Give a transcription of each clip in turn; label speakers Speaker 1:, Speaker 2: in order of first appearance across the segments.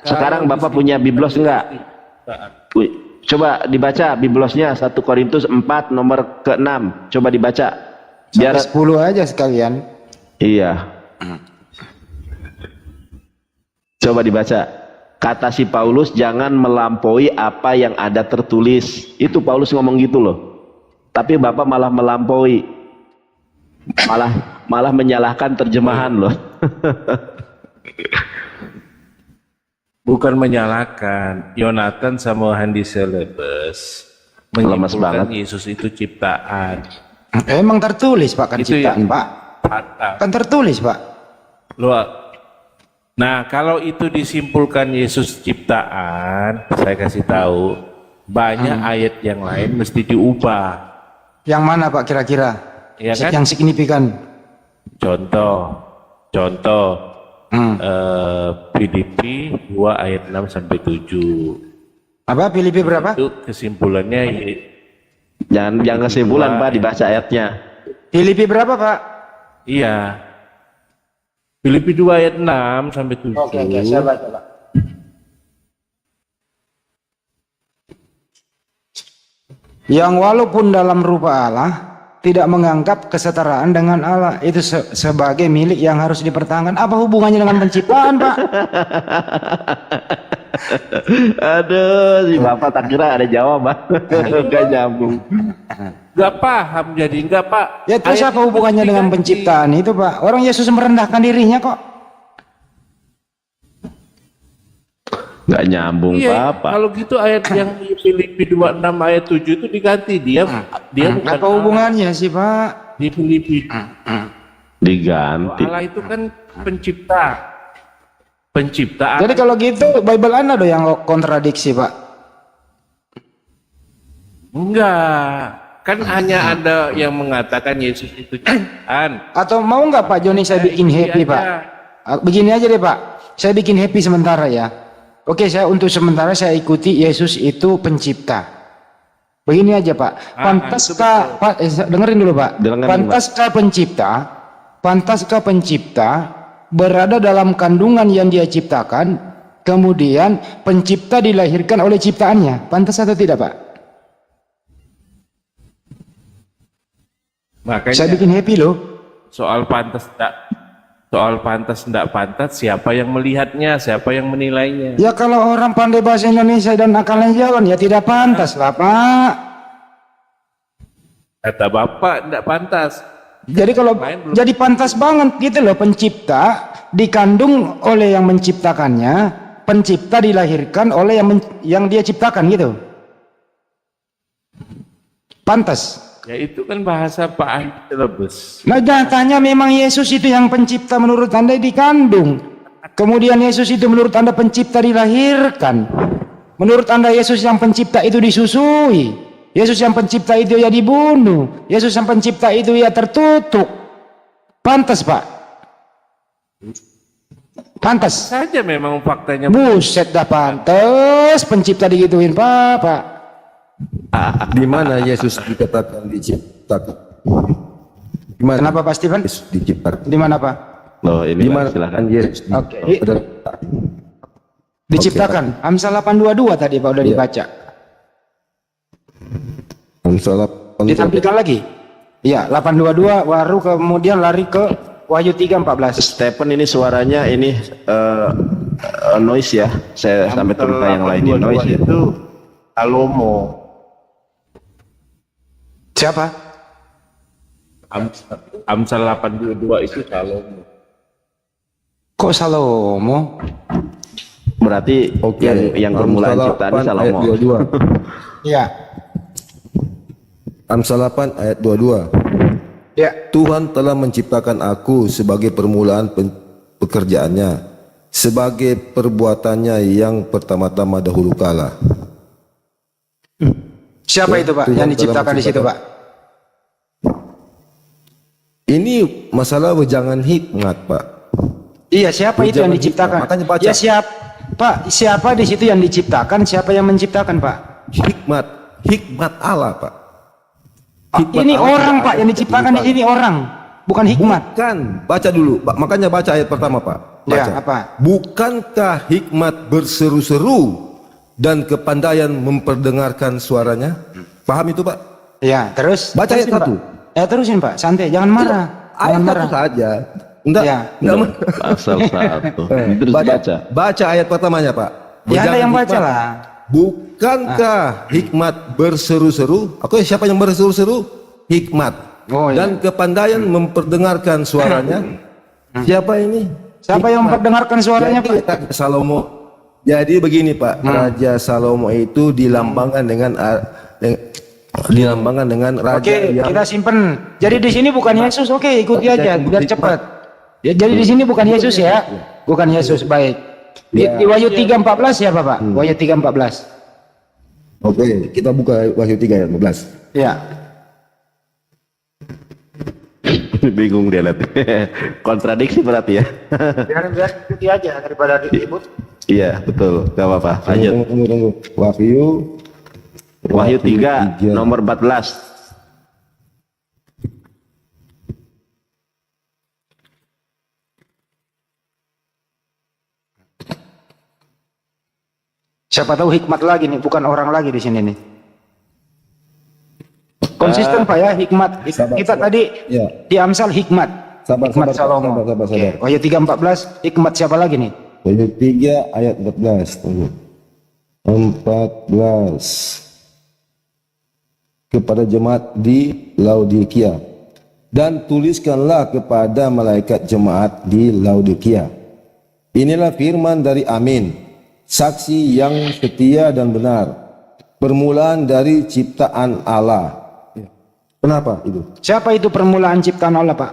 Speaker 1: Sekarang Bapak punya biblos enggak? Coba dibaca biblosnya 1 Korintus 4 nomor ke-6. Coba dibaca. Biar
Speaker 2: 10 aja sekalian.
Speaker 1: Iya. Coba dibaca. Kata si Paulus, jangan melampaui apa yang ada tertulis. Itu Paulus ngomong gitu loh. Tapi Bapak malah melampaui. Malah menyalahkan terjemahan loh.
Speaker 3: Bukan menyalahkan. Yonatan sama Handi Celebes
Speaker 1: Lemes
Speaker 3: menyimpulkan
Speaker 1: banget.
Speaker 3: Yesus itu ciptaan.
Speaker 2: Emang tertulis Pak, kan
Speaker 3: Itu
Speaker 2: ciptaan
Speaker 3: yang
Speaker 2: Pak.
Speaker 3: fatal.
Speaker 2: Kan tertulis Pak.
Speaker 3: Nah, kalau itu disimpulkan Yesus ciptaan, saya kasih tahu, banyak ayat yang lain mesti diubah.
Speaker 2: Yang mana Pak kira-kira?
Speaker 3: Ya kan?
Speaker 2: Yang signifikan.
Speaker 3: Contoh Filipi 2 ayat 6 sampai 7.
Speaker 2: Apa Filipi berapa?
Speaker 3: Itu kesimpulannya
Speaker 1: Jangan kesimpulan Pak, dibaca ayatnya.
Speaker 2: Filipi berapa Pak?
Speaker 3: iya. Filipi 2 ayat 6 sampai 7.
Speaker 2: Oke, saya baca Pak. Yang walaupun dalam rupa Allah tidak menganggap kesetaraan dengan Allah itu sebagai milik yang harus dipertahankan. Apa hubungannya dengan penciptaan Pak?
Speaker 1: Aduh, si Bapak tak kira ada jawaban. Gak nyambung.
Speaker 3: Gak paham jadi, enggak Pak.
Speaker 2: Ya terus
Speaker 3: Ayat
Speaker 2: apa hubungannya dengan penciptaan itu Pak? Orang Yesus merendahkan dirinya kok.
Speaker 1: Gak nyambung
Speaker 3: Iya,
Speaker 1: Bapak.
Speaker 3: kalau gitu ayat yang di Filipi 26 ayat 7 itu diganti. Dia bukan
Speaker 2: Apa hubungannya sih Pak?
Speaker 3: di Filipi.
Speaker 1: Diganti.
Speaker 3: Allah itu kan pencipta.
Speaker 2: Jadi kalau gitu Bible Anda dong yang kontradiksi Pak.
Speaker 3: Enggak. Kan hanya ada yang mengatakan Yesus itu ciptaan.
Speaker 2: Atau mau nggak Pak Joni saya bikin happy Pak? Begini aja deh Pak. Saya bikin happy sementara ya. Oke, saya untuk sementara saya ikuti Yesus itu pencipta. Begini aja Pak. Pantaskah dengerin dulu Pak.
Speaker 1: Dengerin,
Speaker 2: Pantaskah pencipta berada dalam kandungan yang dia ciptakan, kemudian pencipta dilahirkan oleh ciptaannya? Pantas atau tidak Pak?
Speaker 3: Makanya
Speaker 2: Saya bikin happy loh.
Speaker 3: soal pantas enggak pantas, siapa yang melihatnya, siapa yang menilainya?
Speaker 2: Ya kalau orang pandai bahasa Indonesia dan akalnya jalan ya tidak pantas lah Pak.
Speaker 3: Kata Bapak enggak pantas.
Speaker 2: Jadi kalau jadi pantas banget gitu loh, pencipta dikandung oleh yang menciptakannya, pencipta dilahirkan oleh yang dia ciptakan gitu. Pantas.
Speaker 3: Ya itu kan bahasa Pak Andi Celebes.
Speaker 2: Nah nyatanya memang Yesus itu yang pencipta menurut Anda dikandung. Kemudian Yesus itu menurut Anda pencipta dilahirkan. Menurut Anda Yesus yang pencipta itu disusui. Yesus yang pencipta itu ya dibunuh. Yesus yang pencipta itu ya tertutup. Pantas Pak? Pantas?
Speaker 3: Saja memang faktanya.
Speaker 2: Buset dah pantas pencipta digituin Pak.
Speaker 4: Di mana Yesus dikatakan diciptakan? Di mana?
Speaker 2: Kenapa Pak Steven?
Speaker 4: Yesus diciptakan?
Speaker 2: Di mana Pak?
Speaker 1: Loh,
Speaker 4: Di
Speaker 1: ini
Speaker 4: mana
Speaker 1: silakan.
Speaker 4: Yesus
Speaker 2: Oke.
Speaker 4: diciptakan?
Speaker 2: Diciptakan. Amsal 8:22 tadi Pak udah dibaca.
Speaker 4: Amsal 8.
Speaker 2: Ditampilkan lagi? Iya, 8:22 baru kemudian lari ke Wahyu 3:14.
Speaker 1: Stephen ini suaranya ini noise ya. Saya sampai terluka yang lain ini noise ya.
Speaker 3: Itu Salomo.
Speaker 2: Siapa?
Speaker 3: Amsal 8:22 itu Salomo.
Speaker 2: Kok Salomo?
Speaker 1: Berarti yang permulaan ciptaan
Speaker 4: ayat
Speaker 1: Salomo.
Speaker 4: 22.
Speaker 2: Iya.
Speaker 4: Amsal 8 ayat 22.
Speaker 2: Ya.
Speaker 4: Tuhan telah menciptakan aku sebagai permulaan pekerjaannya, sebagai perbuatannya yang pertama-tama dahulu kala.
Speaker 2: Siapa itu Pak yang diciptakan di situ Pak?
Speaker 4: Ini masalah wejangan hikmat Pak.
Speaker 2: Iya, siapa itu yang
Speaker 4: Jangan
Speaker 2: diciptakan?
Speaker 4: hikmat, makanya baca.
Speaker 2: Ya Pak, siapa di situ yang diciptakan? Siapa yang menciptakan Pak?
Speaker 4: Hikmat Allah Pak. Hikmat
Speaker 2: Ini
Speaker 4: Allah
Speaker 2: orang
Speaker 4: tidak
Speaker 2: Pak
Speaker 4: ada
Speaker 2: yang diciptakan di
Speaker 4: dahulu
Speaker 2: sini orang, bukan hikmat.
Speaker 4: kala. Bukan, baca dulu Pak. Makanya baca ayat pertama Pak.
Speaker 2: Ya, apa?
Speaker 4: Bukankah hikmat berseru-seru dan kepandaian memperdengarkan suaranya? Paham itu, Pak?
Speaker 2: Ya, terus
Speaker 4: Baca ayat
Speaker 2: terusin, Pak.
Speaker 4: 1.
Speaker 2: Ya, terusin, Pak. Santai, jangan marah.
Speaker 4: Ayat
Speaker 2: Jangan
Speaker 4: 1
Speaker 2: marah.
Speaker 4: saja. Enggak,
Speaker 2: Ya.
Speaker 1: Pasal 1. Terus baca.
Speaker 4: Baca ayat pertamanya, Pak.
Speaker 2: Ya, ada
Speaker 4: Jangan
Speaker 2: yang baca
Speaker 4: hikmat.
Speaker 2: lah.
Speaker 4: Bukankah hikmat berseru-seru? Oke, siapa yang berseru-seru? Hikmat.
Speaker 2: Oh, ya.
Speaker 4: Dan kepandaian memperdengarkan suaranya. Siapa ini?
Speaker 2: Siapa yang memperdengarkan suaranya,
Speaker 4: Jadi,
Speaker 2: Pak?
Speaker 4: Raja Salomo. Jadi begini, Pak. Raja Salomo itu dilambangkan dengan raja
Speaker 2: Oke,
Speaker 4: yang
Speaker 2: kita simpen. Jadi di sini bukan Yesus. Oke, ikuti aja biar cepat. Ya, jadi di sini bukan Yesus ya. Bukan Yesus, baik. Di Wahyu 3:14 siapa, Pak? Wahyu 3:14.
Speaker 4: Oke, kita buka Wahyu 3 ayat 15.
Speaker 2: Ya.
Speaker 1: Bingung dia lihat. Kontradiksi berarti ya.
Speaker 2: Biar ikuti aja daripada ribut.
Speaker 1: Iya, betul. Gak apa-apa. Lanjut.
Speaker 4: Tunggu.
Speaker 1: Wahyu 3 nomor 14.
Speaker 2: Siapa tahu hikmat lagi nih, bukan orang lagi di sini nih. Konsisten Pak ya, hikmat. Kita tadi
Speaker 4: Ya.
Speaker 2: di Amsal hikmat. Hikmat Salomo.
Speaker 4: sabar.
Speaker 2: Oke, Wahyu 3:14, hikmat siapa lagi nih?
Speaker 4: Wahyu 3 ayat 14. Tunggu. 14. Kepada jemaat di Laodikia. Dan tuliskanlah kepada malaikat jemaat di Laodikia. Inilah firman dari Amin, saksi yang setia dan benar, permulaan dari ciptaan Allah. Kenapa itu?
Speaker 2: Siapa itu permulaan ciptaan Allah, Pak?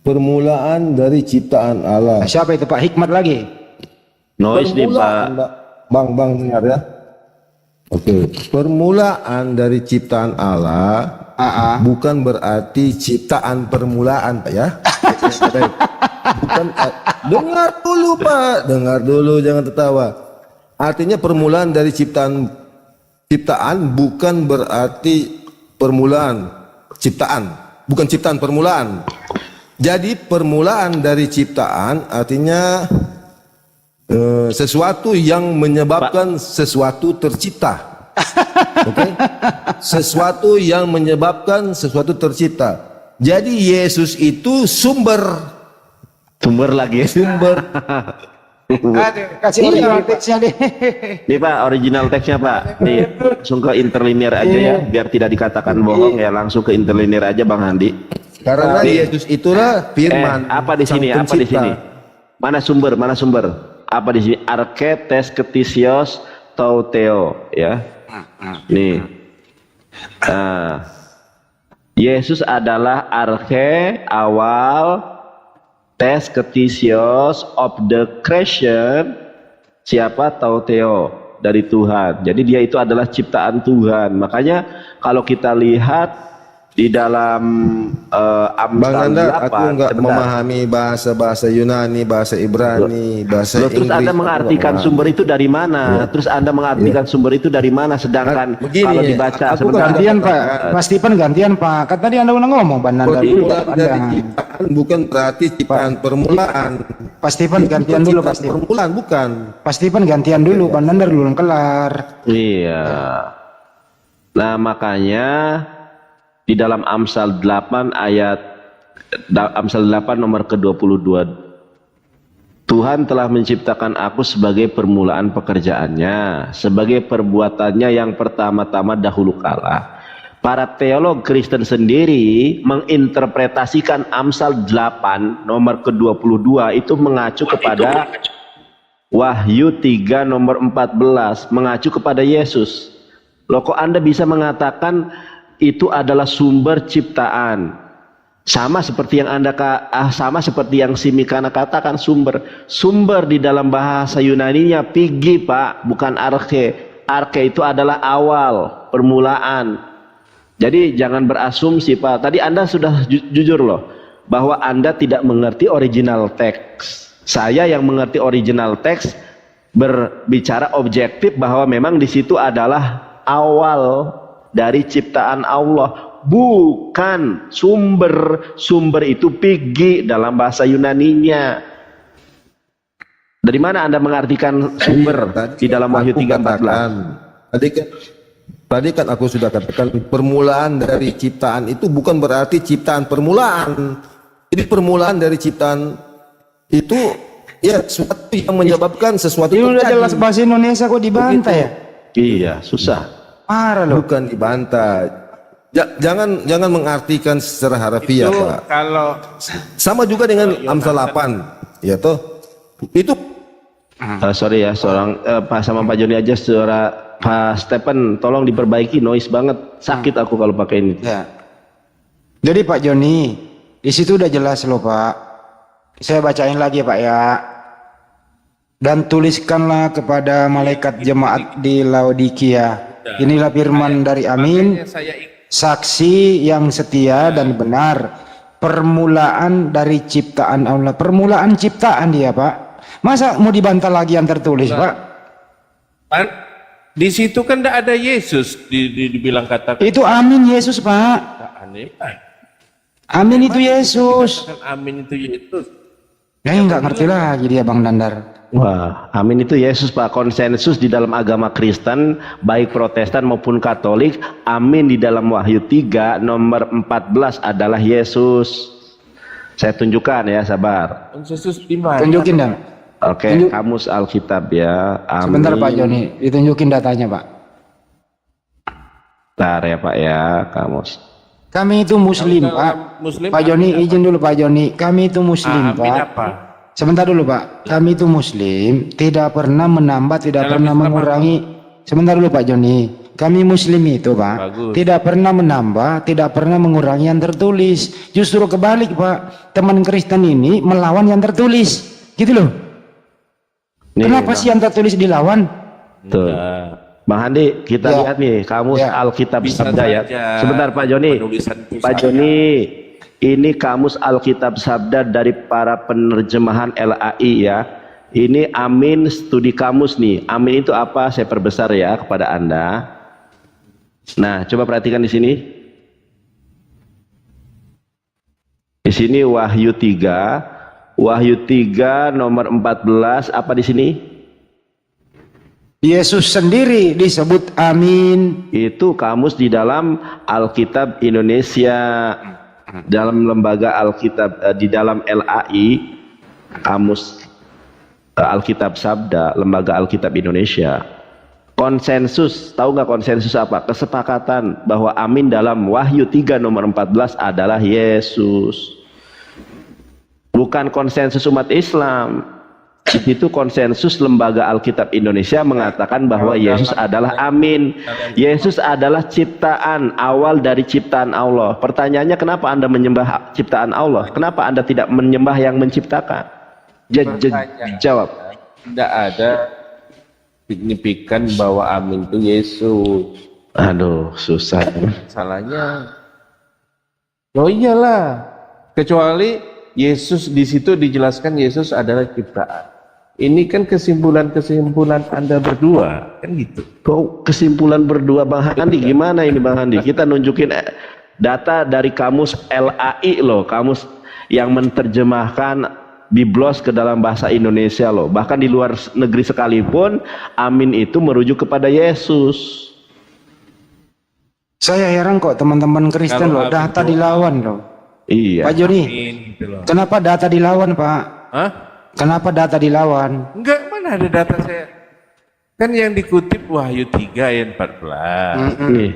Speaker 4: Permulaan dari ciptaan Allah.
Speaker 2: Siapa itu, Pak? Hikmat lagi.
Speaker 1: Noise nih, Pak.
Speaker 4: Permulaan, Bang dengar ya. Oke, permulaan dari ciptaan Allah bukan berarti ciptaan permulaan, Pak ya. Bukan, dengar dulu, Pak. Dengar dulu, jangan tertawa. Artinya permulaan dari ciptaan bukan berarti permulaan ciptaan, bukan ciptaan permulaan. Jadi permulaan dari ciptaan artinya sesuatu yang menyebabkan sesuatu tercipta. Oke? Sesuatu yang menyebabkan sesuatu tercipta. Jadi Yesus itu sumber
Speaker 1: lagi.
Speaker 4: sumber
Speaker 2: Kasih original teksnya deh.
Speaker 1: Nih Pak, original teksnya Pak. Nih, langsung ke interlinear aja ya, biar tidak dikatakan bohong ya, langsung ke interlinear aja Bang Handi.
Speaker 4: karena Yesus itulah firman.
Speaker 1: Apa di sini?
Speaker 4: sang
Speaker 1: Apa di
Speaker 4: pencipta.
Speaker 1: sini? Mana sumber? Apa di sini? Arke, tes, ketisios, tauteo, ya. Nih. Nah, Yesus adalah arke, awal, tes, ketisios of the creation. Siapa? Tauteo, dari Tuhan. Jadi dia itu adalah ciptaan Tuhan. Makanya kalau kita lihat di dalam
Speaker 4: Bang
Speaker 1: Amsal
Speaker 4: Nanda,
Speaker 1: 8,
Speaker 4: aku nggak
Speaker 1: sebentar.
Speaker 4: memahami bahasa Yunani, bahasa Ibrani, bahasa
Speaker 1: Loh, terus
Speaker 4: Inggris.
Speaker 1: Anda
Speaker 4: Aku
Speaker 1: mengartikan
Speaker 4: nggak
Speaker 1: sumber itu dari mana? Terus Anda mengartikan sumber itu dari mana? Sedangkan
Speaker 4: Begini,
Speaker 1: kalau dibaca
Speaker 4: aku
Speaker 1: sebentar.
Speaker 2: Gantian Pak, Mas Stephen gantian Pak. Kan tadi Anda udah ngomong, Pak Nanda.
Speaker 4: Permulaan
Speaker 2: Anda.
Speaker 4: dari ciptaan bukan berarti ciptaan permulaan.
Speaker 2: Pak Stephen gantian dulu, Pak Stephen.
Speaker 4: Permulaan bukan.
Speaker 2: Pak Stephen gantian dulu, Pak Nanda belum kelar.
Speaker 1: Iya. Nah, makanya di dalam Amsal 8 nomor ke-22, Tuhan telah menciptakan aku sebagai permulaan pekerjaannya, sebagai perbuatannya yang pertama-tama dahulu kala. Para teolog Kristen sendiri menginterpretasikan Amsal 8 nomor ke-22 itu mengacu kepada Wahyu 3 nomor 14, mengacu kepada Yesus. Loh, kok Anda bisa mengatakan itu adalah sumber ciptaan? Sama seperti yang sama seperti yang si Mikana katakan, sumber di dalam bahasa Yunaninya pigi, Pak, bukan arke. Arke itu adalah awal, permulaan. Jadi jangan berasumsi, Pak. Tadi Anda sudah jujur loh bahwa Anda tidak mengerti original teks. Saya yang mengerti original teks berbicara objektif bahwa memang di situ adalah awal dari ciptaan Allah, Bukan sumber. Sumber itu pigi dalam bahasa Yunaninya. Dari mana Anda mengartikan sumber di dalam Wahyu 3:14?
Speaker 4: Tadi kan aku sudah katakan permulaan dari ciptaan itu bukan berarti ciptaan permulaan. Jadi permulaan dari ciptaan itu ya sesuatu yang menyebabkan sesuatu
Speaker 2: Ini udah
Speaker 4: terjadi.
Speaker 2: jelas bahasa Indonesia kok dibantah ya?
Speaker 1: Iya, susah.
Speaker 2: Parah loh.
Speaker 4: Bukan dibantah. Jangan mengartikan secara harfiah,
Speaker 3: Itu
Speaker 4: Pak.
Speaker 3: kalau
Speaker 4: Sama juga dengan Amsal 8, ya toh. Itu
Speaker 1: Sorry ya, Pak sama Pak Joni aja, suara Pak Stephen tolong diperbaiki, noise banget. Sakit aku kalau pakai ini.
Speaker 2: Ya. Jadi Pak Joni, di situ udah jelas loh Pak. Saya bacain lagi Pak ya. Dan tuliskanlah kepada malaikat jemaat di Laodikia. Inilah firman dari Amin,
Speaker 3: saya
Speaker 2: saksi yang setia dan benar, permulaan dari ciptaan Allah. Permulaan ciptaan dia Pak. Masa mau dibantah lagi yang tertulis Pak?
Speaker 3: Kan di situ kan tidak ada Yesus dibilang katakan.
Speaker 2: Itu Amin Yesus Pak.
Speaker 3: Aneh, Pak.
Speaker 2: Amin itu Yesus.
Speaker 3: Kan amin itu Yesus.
Speaker 2: Ya nggak ngerti lagi dia Bang Dandar.
Speaker 1: Wah, amin itu Yesus Pak. Konsensus di dalam agama Kristen, baik Protestan maupun Katolik, amin di dalam Wahyu 3 nomor 14 adalah Yesus. Saya tunjukkan ya, sabar.
Speaker 3: Yesus di mana?
Speaker 2: Tunjukin dah.
Speaker 1: Oke,
Speaker 2: Tunjuk.
Speaker 1: kamus Alkitab ya. Amin.
Speaker 2: Sebentar Pak Joni, ditunjukin datanya Pak.
Speaker 1: Bentar ya Pak ya, kamus.
Speaker 2: Kami itu Muslim
Speaker 3: Kalau
Speaker 2: Pak.
Speaker 3: Muslim,
Speaker 2: Pak Joni
Speaker 3: amin
Speaker 2: izin dulu Pak Joni. Kami itu Muslim
Speaker 3: Amin
Speaker 2: Pak.
Speaker 3: apa?
Speaker 2: Sebentar dulu Pak. Kami itu Muslim, tidak pernah menambah, tidak
Speaker 3: Dalam
Speaker 2: pernah
Speaker 3: Islam
Speaker 2: mengurangi. Sebentar dulu Pak Joni. Kami Muslim itu Pak,
Speaker 3: Bagus.
Speaker 2: tidak pernah menambah, tidak pernah mengurangi yang tertulis. Justru kebalik Pak. Teman Kristen ini melawan yang tertulis. Gitu loh.
Speaker 1: Nih,
Speaker 2: Kenapa sih yang tertulis dilawan?
Speaker 1: Tuh. Bang Handi, kita
Speaker 2: Ya.
Speaker 1: lihat nih kamus
Speaker 2: Ya.
Speaker 1: Alkitab
Speaker 3: Bisa
Speaker 1: Sabda ya.
Speaker 3: saja
Speaker 1: Sebentar Pak Joni.
Speaker 3: penulisan itu
Speaker 1: Pak
Speaker 3: salah.
Speaker 1: Joni, ini kamus Alkitab Sabda dari para penerjemahan LAI ya. Ini Amin studi kamus nih. Amin itu apa? Saya perbesar ya kepada Anda. Nah, coba perhatikan di sini. Di sini Wahyu 3. Wahyu 3 nomor 14 apa di sini?
Speaker 2: Yesus sendiri disebut Amin.
Speaker 1: Itu kamus di dalam Alkitab Indonesia, dalam lembaga Alkitab di dalam LAI, kamus Alkitab Sabda, lembaga Alkitab Indonesia. Konsensus, tahu nggak konsensus apa? Kesepakatan bahwa Amin dalam Wahyu 3 nomor 14 adalah Yesus. Bukan konsensus umat Islam. Itu konsensus lembaga Alkitab Indonesia mengatakan bahwa Yesus adalah Amin. Yesus adalah ciptaan awal dari ciptaan Allah. Pertanyaannya, kenapa Anda menyembah ciptaan Allah? Kenapa Anda tidak menyembah yang menciptakan? Jawab.
Speaker 3: Tidak ada signifikan bahwa amin itu Yesus.
Speaker 1: Aduh, susah.
Speaker 3: Salahnya. Oh iyalah. Kecuali Yesus di situ dijelaskan Yesus adalah ciptaan. Ini kan kesimpulan-kesimpulan Anda berdua, kan gitu.
Speaker 1: Kok kesimpulan berdua Bang Handi? Gimana ini Bang Handi? Kita nunjukin data dari kamus LAI loh, kamus yang menerjemahkan Biblos ke dalam bahasa Indonesia loh. Bahkan di luar negeri sekalipun, Amin itu merujuk kepada Yesus.
Speaker 2: Saya heran kok teman-teman Kristen
Speaker 3: Kalau
Speaker 2: loh, data
Speaker 3: Amin itu-
Speaker 2: dilawan loh.
Speaker 1: Iya.
Speaker 2: Pak Joni,
Speaker 3: Amin gitu loh.
Speaker 2: kenapa data dilawan Pak?
Speaker 3: Hah?
Speaker 2: Kenapa data dilawan?
Speaker 3: Enggak, mana ada data saya. Kan yang dikutip Wahyu 3 ayat 14.
Speaker 1: Nih.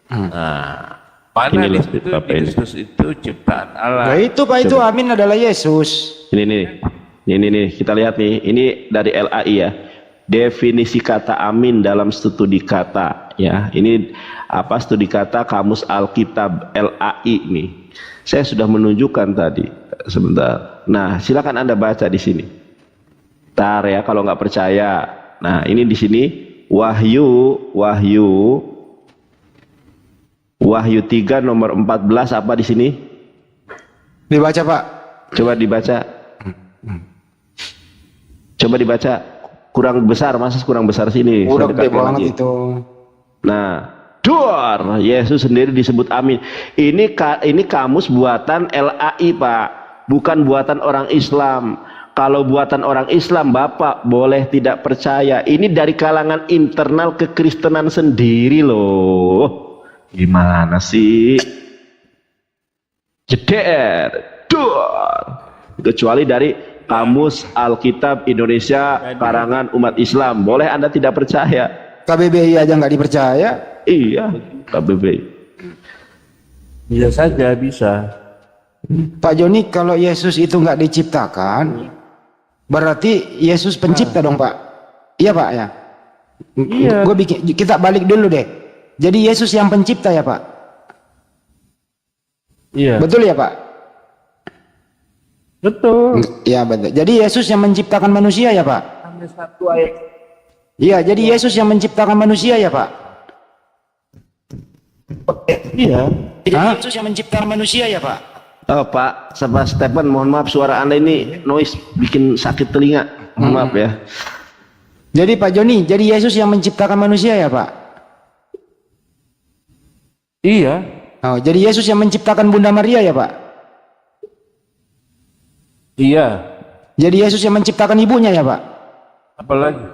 Speaker 3: Nah, mana
Speaker 1: Ini
Speaker 3: di
Speaker 1: loh,
Speaker 3: situ
Speaker 1: apa ini?
Speaker 3: Yesus itu ciptaan Allah.
Speaker 2: Nah itu Pak, itu Amin adalah Yesus.
Speaker 1: Ini kita lihat nih. Ini dari LAI ya. Definisi kata Amin dalam studi kata ya. Ini apa, studi kata kamus Alkitab LAI nih. Saya sudah menunjukkan tadi. Sebentar. Nah, silakan Anda baca di sini. Ntar ya kalau nggak percaya. Nah, ini di sini Wahyu 3 nomor 14 apa di sini?
Speaker 2: Dibaca Pak.
Speaker 1: Coba dibaca. Coba dibaca. Kurang besar, masa kurang besar sini?
Speaker 2: Udah
Speaker 1: Saya
Speaker 2: gede
Speaker 1: dekatkan
Speaker 2: banget
Speaker 1: lagi.
Speaker 2: itu.
Speaker 1: Nah, Dor, Yesus sendiri disebut amin. Ini kamus buatan LAI, Pak, bukan buatan orang Islam. Kalau buatan orang Islam, Bapak boleh tidak percaya. Ini dari kalangan internal kekristenan sendiri loh. Gimana sih? Jeder, dor. Kecuali dari Kamus Alkitab Indonesia karangan umat Islam. Boleh Anda tidak percaya?
Speaker 2: KBBI aja nggak dipercaya.
Speaker 1: Iya, KBBI.
Speaker 3: Bisa saja, bisa.
Speaker 2: Pak Joni, kalau Yesus itu nggak diciptakan, berarti Yesus pencipta dong, Pak? Iya, Pak ya.
Speaker 3: Iya.
Speaker 2: Kita balik dulu deh. Jadi Yesus yang pencipta ya, Pak?
Speaker 3: Iya.
Speaker 2: Betul ya, Pak?
Speaker 3: Betul.
Speaker 2: Iya, betul. Jadi Yesus yang menciptakan manusia ya, Pak?
Speaker 3: Sampai satu ayat.
Speaker 2: Iya, jadi Yesus yang menciptakan manusia ya, Pak?
Speaker 3: Iya.
Speaker 2: Jadi Yesus yang menciptakan manusia ya, Pak?
Speaker 1: Oh, Pak, sama Stephen, mohon maaf suara Anda ini noise bikin sakit telinga. Mohon maaf ya.
Speaker 2: Jadi Pak Joni, jadi Yesus yang menciptakan manusia ya, Pak?
Speaker 3: Iya.
Speaker 2: Oh, jadi Yesus yang menciptakan Bunda Maria ya, Pak?
Speaker 3: Iya.
Speaker 2: Jadi Yesus yang menciptakan ibunya ya, Pak?
Speaker 3: Apalagi?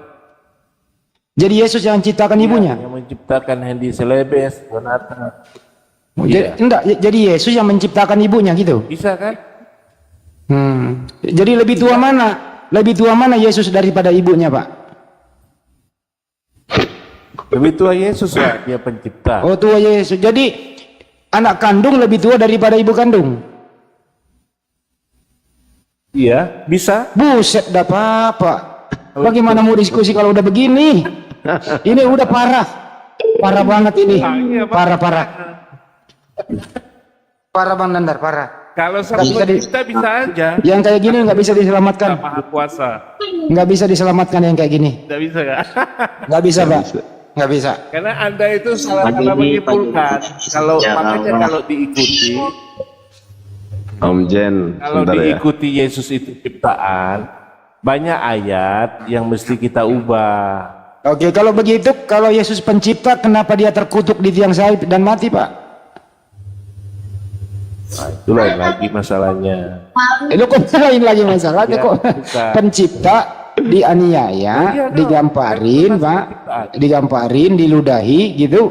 Speaker 2: Jadi Yesus yang menciptakan ibunya?
Speaker 3: Yang menciptakan Hendy Celebes, Donata.
Speaker 2: Jadi Yesus yang menciptakan ibunya gitu?
Speaker 3: Bisa kan?
Speaker 2: Jadi lebih tua mana? Lebih tua mana Yesus daripada ibunya, Pak?
Speaker 3: Lebih tua Yesus lah, dia pencipta.
Speaker 2: Oh, tua Yesus. Jadi anak kandung lebih tua daripada ibu kandung?
Speaker 3: Iya, bisa.
Speaker 2: Buset, dah Pak. Bagaimana mau diskusi kalau udah begini? Ini udah parah. Parah banget ini. Parah. Parah Bang Nandar, parah.
Speaker 3: Kalau sama kita bisa aja.
Speaker 2: Yang kayak gini nggak bisa diselamatkan.
Speaker 3: Maha kuasa.
Speaker 2: Nggak bisa diselamatkan yang kayak gini.
Speaker 3: Tidak bisa kan?
Speaker 2: Nggak bisa, Pak. Nggak bisa.
Speaker 3: Karena Anda itu salah menyimpulkan. Kalau makanya kalau diikuti,
Speaker 1: Om Jen,
Speaker 3: kalau
Speaker 1: sebentar ya.
Speaker 3: diikuti Yesus itu ciptaan, banyak ayat yang mesti kita ubah.
Speaker 2: Oke, kalau begitu, kalau Yesus pencipta, kenapa dia terkutuk di tiang salib dan mati, Pak?
Speaker 3: Nah, itu lain lagi masalahnya.
Speaker 2: Itu kok lain lagi masalahnya
Speaker 3: Ya,
Speaker 2: kok?
Speaker 3: bukan.
Speaker 2: Pencipta dianiaya,
Speaker 3: iya dong.
Speaker 2: digamparin,
Speaker 3: Kan
Speaker 2: Pak,
Speaker 3: penciptaan.
Speaker 2: digamparin, diludahi, gitu.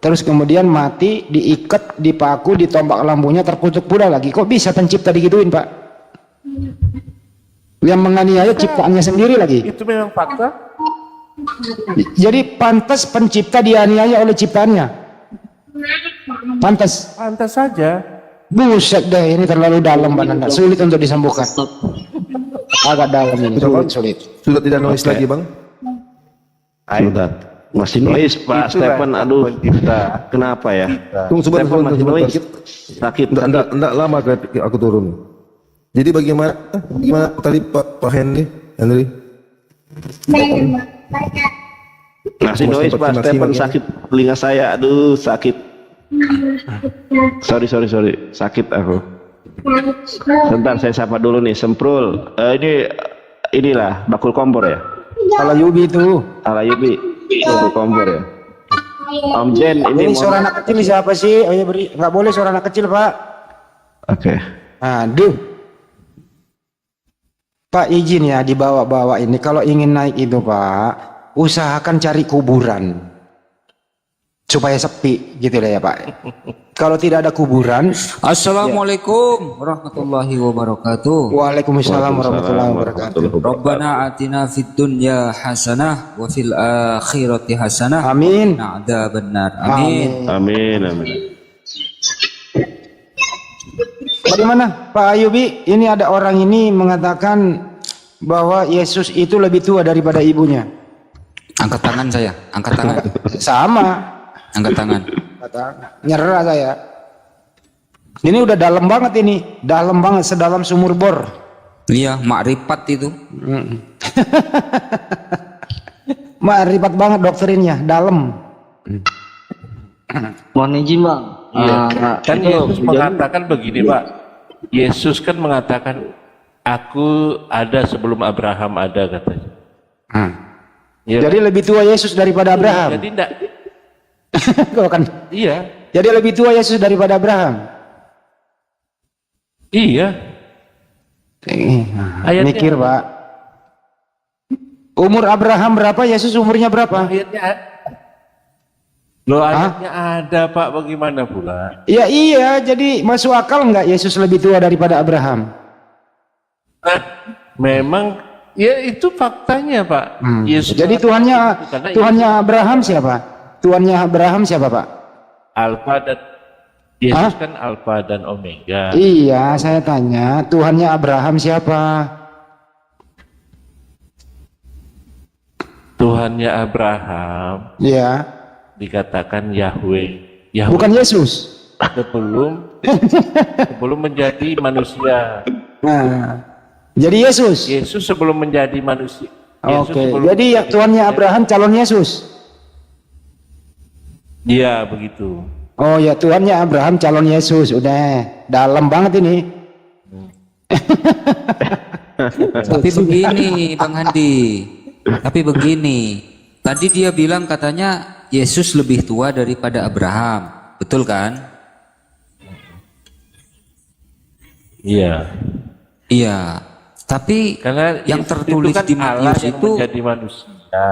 Speaker 2: Terus kemudian mati, diikat, dipaku, ditombak lampunya, terkutuk pula lagi. Kok bisa pencipta digituin, Pak? Yang menganiaya ciptaannya sendiri lagi.
Speaker 3: Itu memang fakta.
Speaker 2: Jadi pantas pencipta dianiaya oleh ciptaannya. Pantas.
Speaker 3: Pantas saja.
Speaker 2: Buset deh, ini terlalu dalam, Bang Nanda. Sulit untuk disembuhkan. Agak dalam ini, sulit.
Speaker 4: Sudah tidak noise lagi, Bang?
Speaker 1: Sebentar. Masih noise, Pak
Speaker 3: Itulah
Speaker 1: Stephen. Aduh,
Speaker 3: pencipta.
Speaker 1: kenapa ya?
Speaker 4: Tunggu sebentar,
Speaker 1: Stephen masih
Speaker 4: sebentar.
Speaker 1: noise. Sakit.
Speaker 4: Enggak lama aku turun. Jadi bagaimana tadi Pak Henry?
Speaker 1: Masih noise, Pak Stephen. Sakit telinga saya. Aduh, sakit. Sorry. Sakit aku. Sebentar, saya sapa dulu nih. Semprul. Inilah bakul kompor ya.
Speaker 2: Kalau Yubi itu.
Speaker 1: Alayubi. Bakul kompor ya. Om Jen,
Speaker 2: Ini
Speaker 1: ini
Speaker 2: suara anak kecil siapa sih? Oh ya, nggak boleh suara anak kecil, Pak.
Speaker 1: Oke.
Speaker 2: Aduh. Pak izin ya dibawa-bawa ini. Kalau ingin naik itu, Pak, usahakan cari kuburan supaya sepi gitu deh ya, Pak. Kalau tidak ada kuburan.
Speaker 5: Assalamualaikum warahmatullahi wabarakatuh.
Speaker 2: Waalaikumsalam warahmatullahi wabarakatuh.
Speaker 5: Rabbana atina fid dunya hasanah wa fil akhirati hasanah.
Speaker 2: Amin.
Speaker 5: Na'da benar. Amin.
Speaker 1: Amin.
Speaker 2: Bagaimana Pak Ayubi? Ini ada orang ini mengatakan bahwa Yesus itu lebih tua daripada ibunya.
Speaker 5: Angkat tangan saya, angkat tangan.
Speaker 2: Sama.
Speaker 5: Angkat tangan.
Speaker 2: Nyerah saya. Ini udah dalam banget ini. Dalam banget, sedalam sumur bor.
Speaker 5: Iya, makrifat itu.
Speaker 2: Makrifat banget doktrinnya, dalam.
Speaker 6: Mohon izin Bang.
Speaker 3: Kan Yesus mengatakan begini, Pak. Yesus kan mengatakan, aku ada sebelum Abraham ada, katanya. Ya,
Speaker 2: Jadi lebih tua Yesus daripada Abraham.
Speaker 3: jadi enggak.
Speaker 2: Kok kan?
Speaker 3: Iya,
Speaker 2: Jadi lebih tua Yesus daripada Abraham.
Speaker 3: iya. Ayatnya-
Speaker 2: Mikir Pak. Umur Abraham berapa? Yesus umurnya berapa?
Speaker 3: Ayatnya ada Pak, bagaimana pula?
Speaker 2: Ya iya, jadi masuk akal nggak Yesus lebih tua daripada Abraham?
Speaker 3: Nah, memang ya itu faktanya Pak. Yesus
Speaker 2: Jadi Tuhannya Abraham siapa? Tuhannya Abraham siapa Pak?
Speaker 3: Alfa dan Yesus kan Alfa dan Omega.
Speaker 2: Iya, saya tanya Tuhannya Abraham siapa?
Speaker 3: Tuhannya Abraham
Speaker 2: Iya,
Speaker 3: dikatakan Yahweh.
Speaker 2: bukan Yesus.
Speaker 3: sebelum menjadi manusia.
Speaker 2: Nah, jadi Yesus.
Speaker 3: Yesus sebelum menjadi manusia. Yesus
Speaker 2: Oke,
Speaker 3: sebelum
Speaker 2: jadi ya, Tuhannya Abraham calon Yesus.
Speaker 3: Iya begitu.
Speaker 2: Oh ya, Tuhannya Abraham calon Yesus. Udah dalam banget ini.
Speaker 5: Tapi begini Bang Handi, tapi begini, tadi dia bilang katanya Yesus lebih tua daripada Abraham, betul kan?
Speaker 2: Ya.
Speaker 3: Iya.
Speaker 5: Iya, tapi
Speaker 3: Karena
Speaker 5: yang
Speaker 3: Yesus
Speaker 5: tertulis
Speaker 3: itu kan
Speaker 5: di
Speaker 3: Allah
Speaker 5: Matius
Speaker 3: yang
Speaker 5: itu,
Speaker 3: menjadi manusia.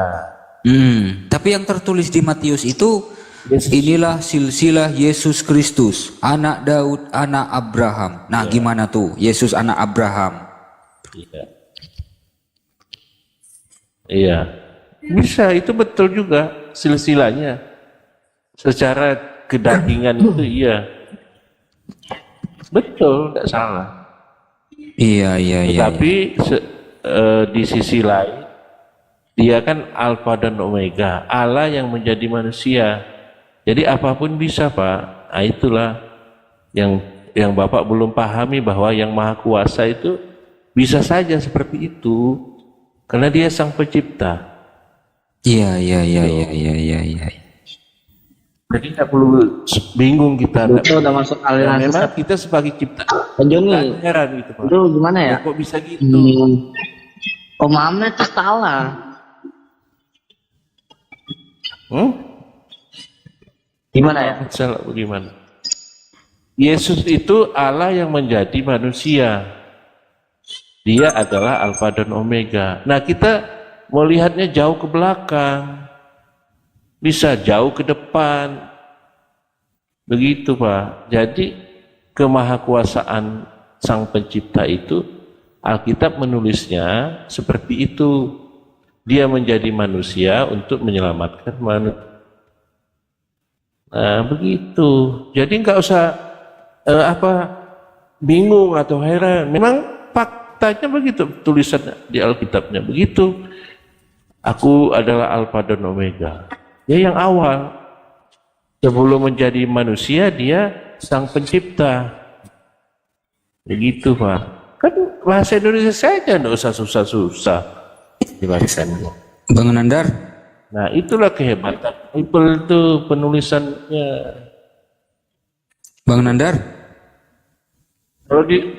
Speaker 5: tapi yang tertulis di Matius itu, inilah silsilah Yesus Kristus, anak Daud, anak Abraham. Nah, gimana tuh Yesus anak Abraham?
Speaker 3: Iya. Iya. Bisa, itu betul juga silsilahnya. Secara kedagingan itu iya. Betul, tidak salah.
Speaker 5: Iya.
Speaker 3: Tapi di sisi lain, dia kan Alfa dan Omega, Allah yang menjadi manusia. Jadi apapun bisa Pak. Nah, itulah yang Bapak belum pahami, bahwa yang Maha Kuasa itu bisa saja seperti itu, karena dia Sang Pencipta.
Speaker 5: Iya.
Speaker 3: Jadi tidak perlu bingung kita.
Speaker 6: Itu udah masuk aliran
Speaker 3: Memang
Speaker 6: sesat.
Speaker 3: kita sebagai cipta
Speaker 6: Pak Joni,
Speaker 3: heran gitu Pak.
Speaker 6: itu gimana ya?
Speaker 3: Kok bisa gitu?
Speaker 6: Pemahamannya itu salah. Gimana ya?
Speaker 3: Salah bagaimana? Yesus itu Allah yang menjadi manusia. Dia adalah Alfa dan Omega. Nah, kita melihatnya jauh ke belakang, bisa jauh ke depan. Begitu Pak. Jadi kemahakuasaan Sang Pencipta itu, Alkitab menulisnya seperti itu. Dia menjadi manusia untuk menyelamatkan manusia. Nah, begitu. Jadi nggak usah bingung atau heran. Memang faktanya begitu, tulisan di Alkitabnya begitu. Aku adalah Alfa dan Omega. Ya, yang awal. Sebelum menjadi manusia, dia Sang Pencipta. Begitu Pak. Kan bahasa Indonesia saja, nggak usah susah-susah dibahasnya.
Speaker 5: Bang Nandar,
Speaker 3: Nah, itulah kehebatan Bible itu penulisannya.
Speaker 5: Bang Nandar,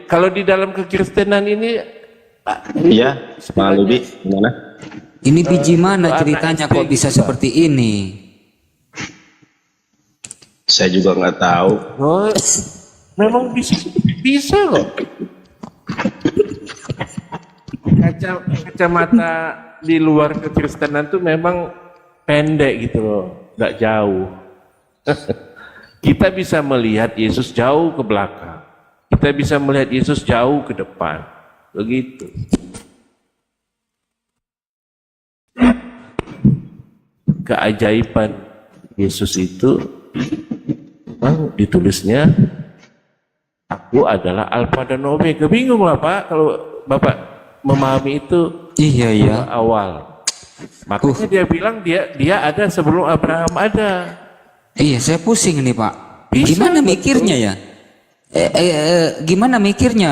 Speaker 3: Kalau di dalam kekristenan ini,
Speaker 1: Iya, Pak Lubi, gimana?
Speaker 5: ini biji mana
Speaker 3: anak
Speaker 5: ceritanya
Speaker 3: SD
Speaker 5: kok bisa
Speaker 3: kita.
Speaker 5: seperti ini?
Speaker 1: Saya juga nggak tahu.
Speaker 3: oh, memang bisa loh. Kacamata di luar kekristenan tuh memang pendek gitu loh, nggak jauh. Kita bisa melihat Yesus jauh ke belakang, kita bisa melihat Yesus jauh ke depan, begitu. Keajaiban Yesus itu memang ditulisnya, aku adalah Alfa dan Omega. Bingung lah Pak kalau Bapak memahami itu
Speaker 5: Iya.
Speaker 3: awal. Makanya dia bilang dia ada sebelum Abraham ada.
Speaker 5: Iya, saya pusing nih Pak.
Speaker 3: Bisa,
Speaker 5: Gimana
Speaker 3: betul.
Speaker 5: mikirnya ya? Gimana mikirnya?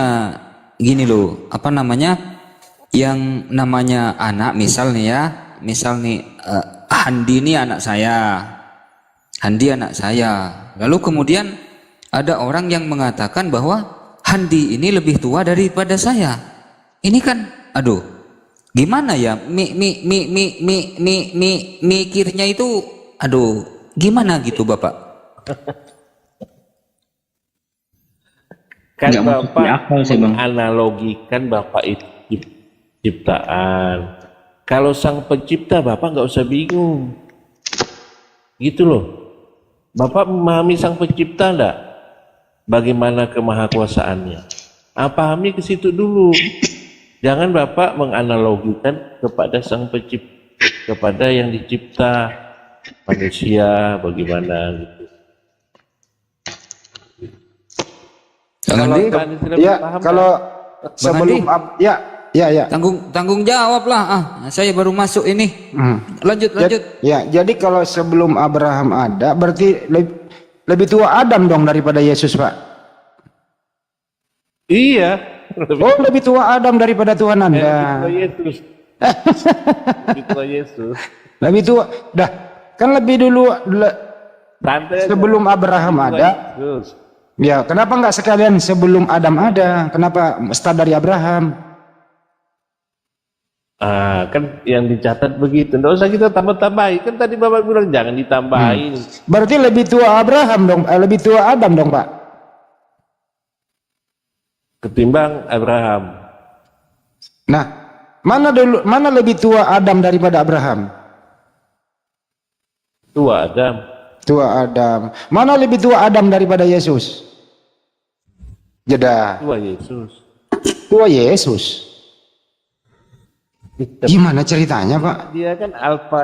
Speaker 5: Gini loh, apa namanya? Yang namanya anak, misal nih ya, misal nih Handi ini anak saya, Handi anak saya. Lalu kemudian ada orang yang mengatakan bahwa Handi ini lebih tua daripada saya. Ini kan, aduh, gimana ya? Mikirnya itu, aduh, Gimana gitu Bapak?
Speaker 3: Kan
Speaker 6: Nggak masuk di akal sih, Bang.
Speaker 3: menganalogikan Bapak itu ciptaan. Kalau sang pencipta Bapak nggak usah bingung. Gitu loh. Bapak memahami sang pencipta enggak? Bagaimana kemahakuasaannya? Pahami ke situ dulu. Jangan Bapak menganalogikan kepada sang pencipta, kepada yang dicipta manusia bagaimana gitu.
Speaker 5: Bang Andi,
Speaker 3: Pak Anies lebih
Speaker 2: Ya,
Speaker 3: paham
Speaker 2: kalau sebelum ya.
Speaker 5: tanggung jawab lah. Saya baru masuk ini. Lanjut.
Speaker 2: Ya, jadi kalau sebelum Abraham ada, berarti lebih tua Adam dong daripada Yesus, Pak.
Speaker 3: Iya.
Speaker 2: Oh, lebih tua Adam daripada Tuhan
Speaker 3: Lebih tua
Speaker 2: Anda.
Speaker 3: Yesus. Lebih tua Yesus.
Speaker 2: Lebih tua. Dah, kan lebih dulu
Speaker 3: Santai aja.
Speaker 2: sebelum Abraham
Speaker 3: Lebih tua
Speaker 2: ada.
Speaker 3: Yesus.
Speaker 2: Ya, kenapa nggak sekalian sebelum Adam ada? Kenapa start dari Abraham?
Speaker 3: Kan yang dicatat begitu. Nggak usah kita tambah-tambahin. Kan tadi Bapak bilang jangan ditambahin.
Speaker 2: Berarti lebih tua Abraham dong, lebih tua Adam dong, Pak.
Speaker 3: Ketimbang Abraham.
Speaker 2: Nah, mana lebih tua Adam daripada Abraham?
Speaker 3: Tua Adam.
Speaker 2: Tua Adam. Mana lebih tua Adam daripada Yesus? Jeda.
Speaker 3: Tua Yesus.
Speaker 2: Tua Yesus. Gimana ceritanya, Pak?
Speaker 3: Dia kan Alfa.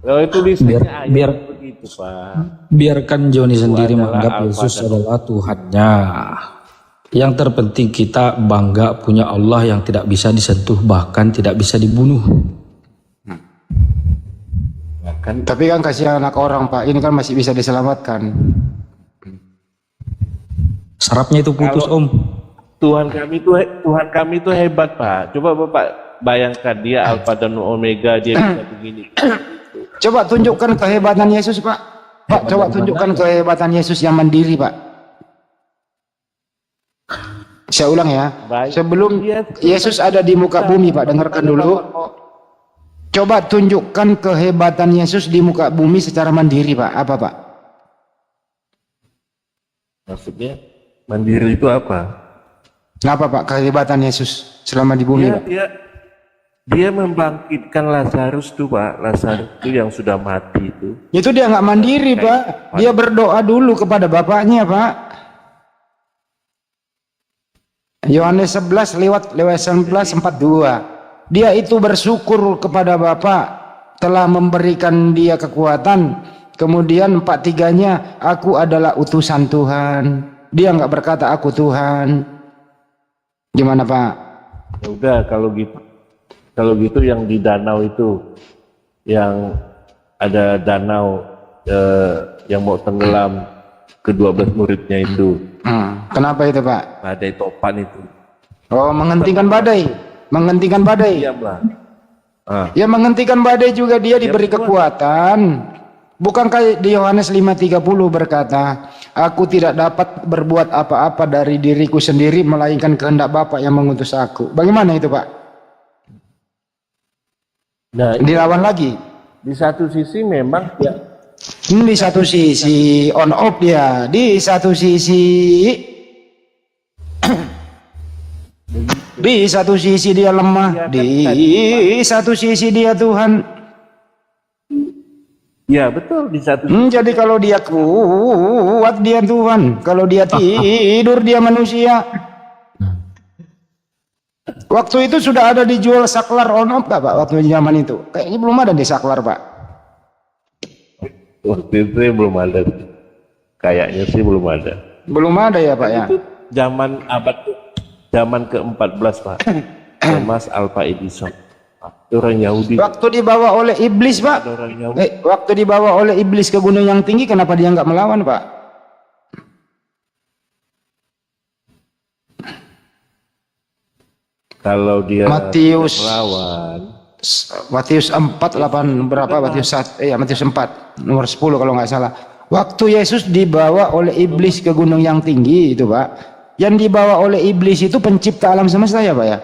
Speaker 3: Kalau itu listriknya
Speaker 7: biar-
Speaker 3: begitu Pak.
Speaker 7: Biarkan Joni sendiri
Speaker 3: adalah
Speaker 7: menganggap
Speaker 3: Alfa
Speaker 7: Yesus
Speaker 3: dan
Speaker 7: adalah Tuhannya. Yang terpenting kita bangga punya Allah yang tidak bisa disentuh, bahkan tidak bisa dibunuh.
Speaker 2: Tapi kan kasihan anak orang, Pak. Ini kan masih bisa diselamatkan.
Speaker 7: Sarapnya itu putus, Om.
Speaker 3: Tuhan kami itu hebat Pak. Coba Bapak bayangkan dia Alfa dan Omega, dia bisa begini.
Speaker 2: Coba tunjukkan kehebatan Yesus, Pak. Pak, coba tunjukkan kehebatan Yesus yang mandiri, Pak. Saya ulang ya.
Speaker 3: Baik.
Speaker 2: Sebelum
Speaker 3: Dia-
Speaker 2: Yesus ada di muka bumi, Pak, dengarkan dulu. Coba tunjukkan kehebatan Yesus di muka bumi secara mandiri, Pak. Apa, Pak?
Speaker 3: Maksudnya mandiri itu apa?
Speaker 2: Kenapa, Pak, kehebatan Yesus selama di bumi, Pak?
Speaker 3: Dia membangkitkan Lazarus tuh Pak. Lazarus itu yang sudah mati itu.
Speaker 2: Itu dia nggak mandiri, Pak. Dia berdoa dulu kepada Bapaknya, Pak. Yohanes 11 lewat 11:42. Dia itu bersyukur kepada Bapa telah memberikan dia kekuatan. Kemudian 4:3-nya, aku adalah utusan Tuhan. Dia nggak berkata aku Tuhan. Gimana, Pak?
Speaker 3: Ya udah kalau gitu yang di danau itu, yang ada danau yang mau tenggelam, ke-12 muridnya itu,
Speaker 2: Kenapa itu, Pak?
Speaker 3: badai topan itu.
Speaker 2: Oh, menghentikan badai. Menghentikan badai.
Speaker 3: Diam lah.
Speaker 2: Ya, menghentikan badai juga dia diberi kekuatan. Bukankah di Yohanes 5:30 berkata, aku tidak dapat berbuat apa-apa dari diriku sendiri melainkan kehendak Bapa yang mengutus aku. Bagaimana itu, Pak?
Speaker 3: Nah,
Speaker 2: Dilawan lagi.
Speaker 3: di satu sisi memang ya
Speaker 2: Di satu sisi on off dia, di satu sisi di satu sisi dia lemah, di satu sisi dia Tuhan.
Speaker 3: ya betul di satu
Speaker 2: Jadi kalau dia kuat dia Tuhan, kalau dia tidur dia manusia. Waktu itu sudah ada dijual saklar on off nggak, Pak? Waktu zaman itu kayaknya belum ada di saklar, Pak.
Speaker 3: waktu itu belum ada. Kayaknya sih belum ada.
Speaker 2: Belum ada ya, Pak ya.
Speaker 3: Itu zaman ke-14 Pak. Thomas Alva Edison. Itu orang Yahudi.
Speaker 2: Waktu dibawa oleh iblis, Pak.
Speaker 3: Ada orang Yahudi.
Speaker 2: Waktu dibawa oleh iblis ke gunung yang tinggi, kenapa dia nggak melawan, Pak?
Speaker 3: Kalau dia
Speaker 2: Matius.
Speaker 3: melawan,
Speaker 2: Matius 4, 8 berapa? Matius 4 nomor 10 kalau nggak salah. Waktu Yesus dibawa oleh iblis ke gunung yang tinggi itu, Pak. Yang dibawa oleh iblis itu pencipta alam semesta ya, Pak ya?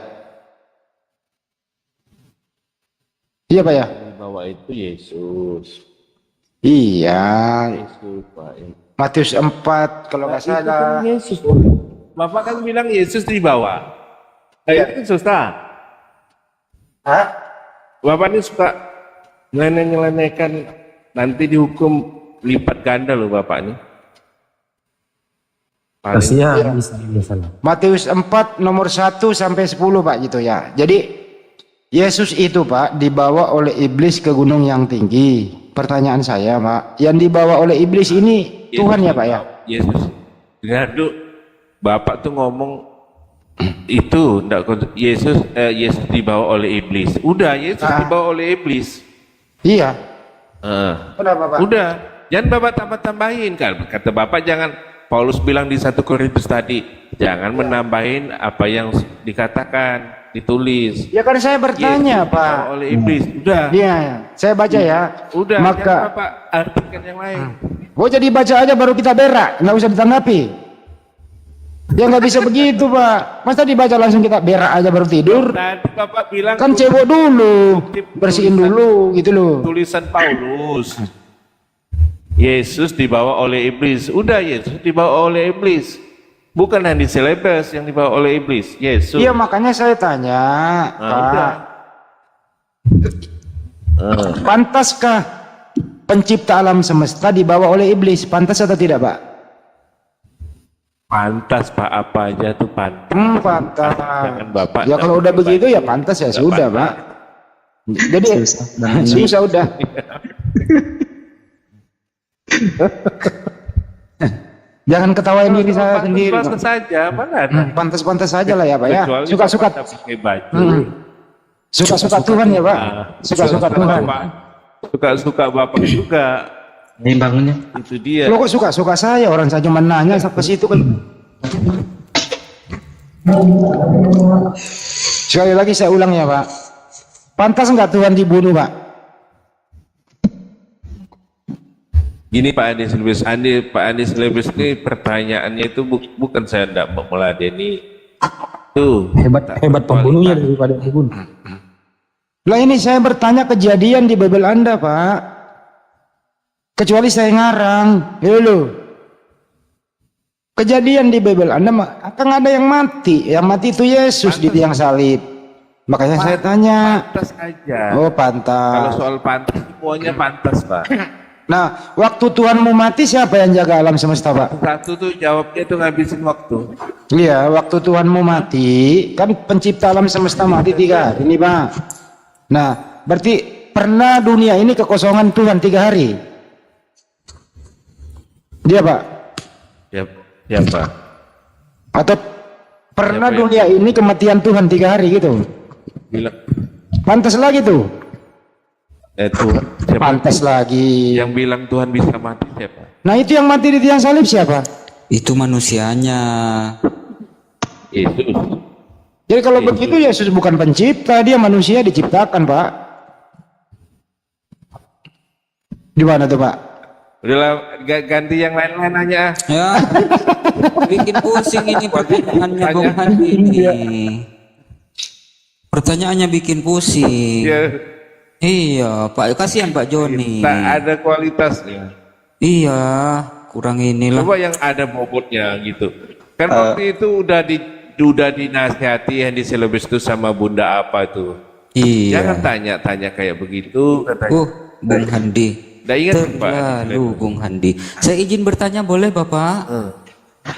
Speaker 2: Iya, Pak ya?
Speaker 3: Bahwa itu Yesus.
Speaker 2: Iya,
Speaker 3: Yesus, Pak.
Speaker 2: Matius 4 kalau nggak
Speaker 3: Itu kan
Speaker 2: salah.
Speaker 3: Yesus. Bapak kan bilang Yesus dibawa. Itu susah.
Speaker 2: Hah?
Speaker 3: Bapak ini suka nyeleneh-nyelenekan, nanti dihukum lipat ganda loh Bapak ini.
Speaker 7: Kasihan bisa.
Speaker 2: Matius 4 nomor 1 sampai 10 Pak gitu ya. Jadi Yesus itu Pak dibawa oleh iblis ke gunung yang tinggi. Pertanyaan saya Pak, yang dibawa oleh iblis ini Tuhan ya Pak ya?
Speaker 3: Yesus. Dengar dulu, Bapak tuh ngomong itu enggak Yesus dibawa oleh iblis. Udah, Yesus dibawa oleh iblis.
Speaker 2: Iya.
Speaker 3: Kenapa Pak? Udah, jangan Bapak tambah-tambahin kan. Kata Bapak jangan, Paulus bilang di 1 Korintus tadi, jangan menambahin apa yang dikatakan, ditulis.
Speaker 2: Ya kan saya bertanya
Speaker 3: Yesus
Speaker 2: Pak.
Speaker 3: dibawa oleh iblis. Udah.
Speaker 2: Iya, saya baca ya.
Speaker 3: Udah,
Speaker 2: Maka
Speaker 3: jangan Bapak artikan yang lain.
Speaker 2: oh jadi baca aja baru kita berak, nggak usah ditanggapi. Ya nggak bisa begitu Pak. Masa dibaca langsung kita berak aja baru tidur?
Speaker 3: Nanti Bapak bilang
Speaker 2: Kan cebok dulu, bersihin dulu gitu loh.
Speaker 3: tulisan Paulus. Yesus dibawa oleh iblis. Udah, Yesus dibawa oleh iblis. Bukan Handy Celebes yang dibawa oleh iblis. Yesus.
Speaker 2: Iya makanya saya tanya, Pak. Pantaskah pencipta alam semesta dibawa oleh iblis? Pantas atau tidak Pak?
Speaker 3: Pantas Pak, apa aja tuh pantas.
Speaker 2: Pantas.
Speaker 3: Jangan Bapak.
Speaker 2: Ya kalau udah begitu ya pantas ya sudah Pak. Jadi susah udah. Jangan ketawain diri saya sendiri.
Speaker 3: Pantas saja, mana ada.
Speaker 2: Pantas-pantas saja lah ya Pak ya.
Speaker 3: Kecuali
Speaker 2: Suka-suka.
Speaker 3: Bapak pakai baju.
Speaker 2: Suka-suka Tuhan ya Pak. Suka-suka Tuhan.
Speaker 3: Bapak. Suka-suka Bapak juga.
Speaker 6: Ini bangunnya.
Speaker 3: Itu dia.
Speaker 2: Lo kok suka-suka saya? Orang saya cuma nanya sampai situ kan. Sekali lagi saya ulang ya Pak. Pantas nggak Tuhan dibunuh Pak?
Speaker 3: Gini Pak Andi Silbis, Pak Andi Silbis ini pertanyaannya itu bukan saya tidak meladeni. Tuh.
Speaker 7: Hebat pembunuhnya daripada dibunuh.
Speaker 2: Lah ini saya bertanya kejadian di Bible Anda Pak. Kecuali saya ngarang, loh. Kejadian di Bible Anda akan ada yang mati. Yang mati itu Yesus di tiang salib. Makanya saya tanya.
Speaker 3: Pantas aja.
Speaker 2: Oh
Speaker 3: Kalau
Speaker 2: pantas.
Speaker 3: soal pantas semuanya pantas Pak.
Speaker 2: Nah, waktu Tuhanmu mati siapa yang jaga alam semesta Pak?
Speaker 3: Satu tuh jawabnya tuh ngabisin waktu.
Speaker 2: Iya, waktu Tuhanmu mati, kan pencipta alam semesta mati 3 hari ini Pak. Nah, berarti pernah dunia ini kekosongan Tuhan 3 hari? Dia Pak?
Speaker 3: Ya Pak.
Speaker 2: Atau pernah
Speaker 3: Ya, Pak,
Speaker 2: dunia ini kematian Tuhan 3 hari gitu?
Speaker 3: Bilang
Speaker 2: Pantas lagi tuh.
Speaker 3: Tuhan. Siapa
Speaker 2: Pantas lagi.
Speaker 3: yang bilang Tuhan bisa mati siapa?
Speaker 2: Nah itu yang mati di tiang salib siapa?
Speaker 5: Itu manusianya.
Speaker 3: Yesus.
Speaker 2: Jadi kalau begitu Yesus bukan pencipta, dia manusia diciptakan Pak. Di mana tuh Pak?
Speaker 3: Udahlah ganti yang lain-lain aja.
Speaker 5: Ya, bikin pusing ini pertanyaannya Bung Handi ini. Pertanyaannya bikin pusing.
Speaker 3: Ya,
Speaker 5: Iya, Pak, kasihan Pak Joni.
Speaker 3: tak ada kualitasnya.
Speaker 5: Iya, kurang inilah.
Speaker 3: Coba yang ada bobotnya gitu. Kan waktu itu udah dinasihati Handy Celebes itu sama Bunda apa itu. Jangan
Speaker 5: Iya.
Speaker 3: tanya-tanya kayak begitu katanya.
Speaker 5: Bung Handi.
Speaker 3: Udah ingat Pak?
Speaker 5: Terlalu Bung Handi. Saya izin bertanya boleh Bapak?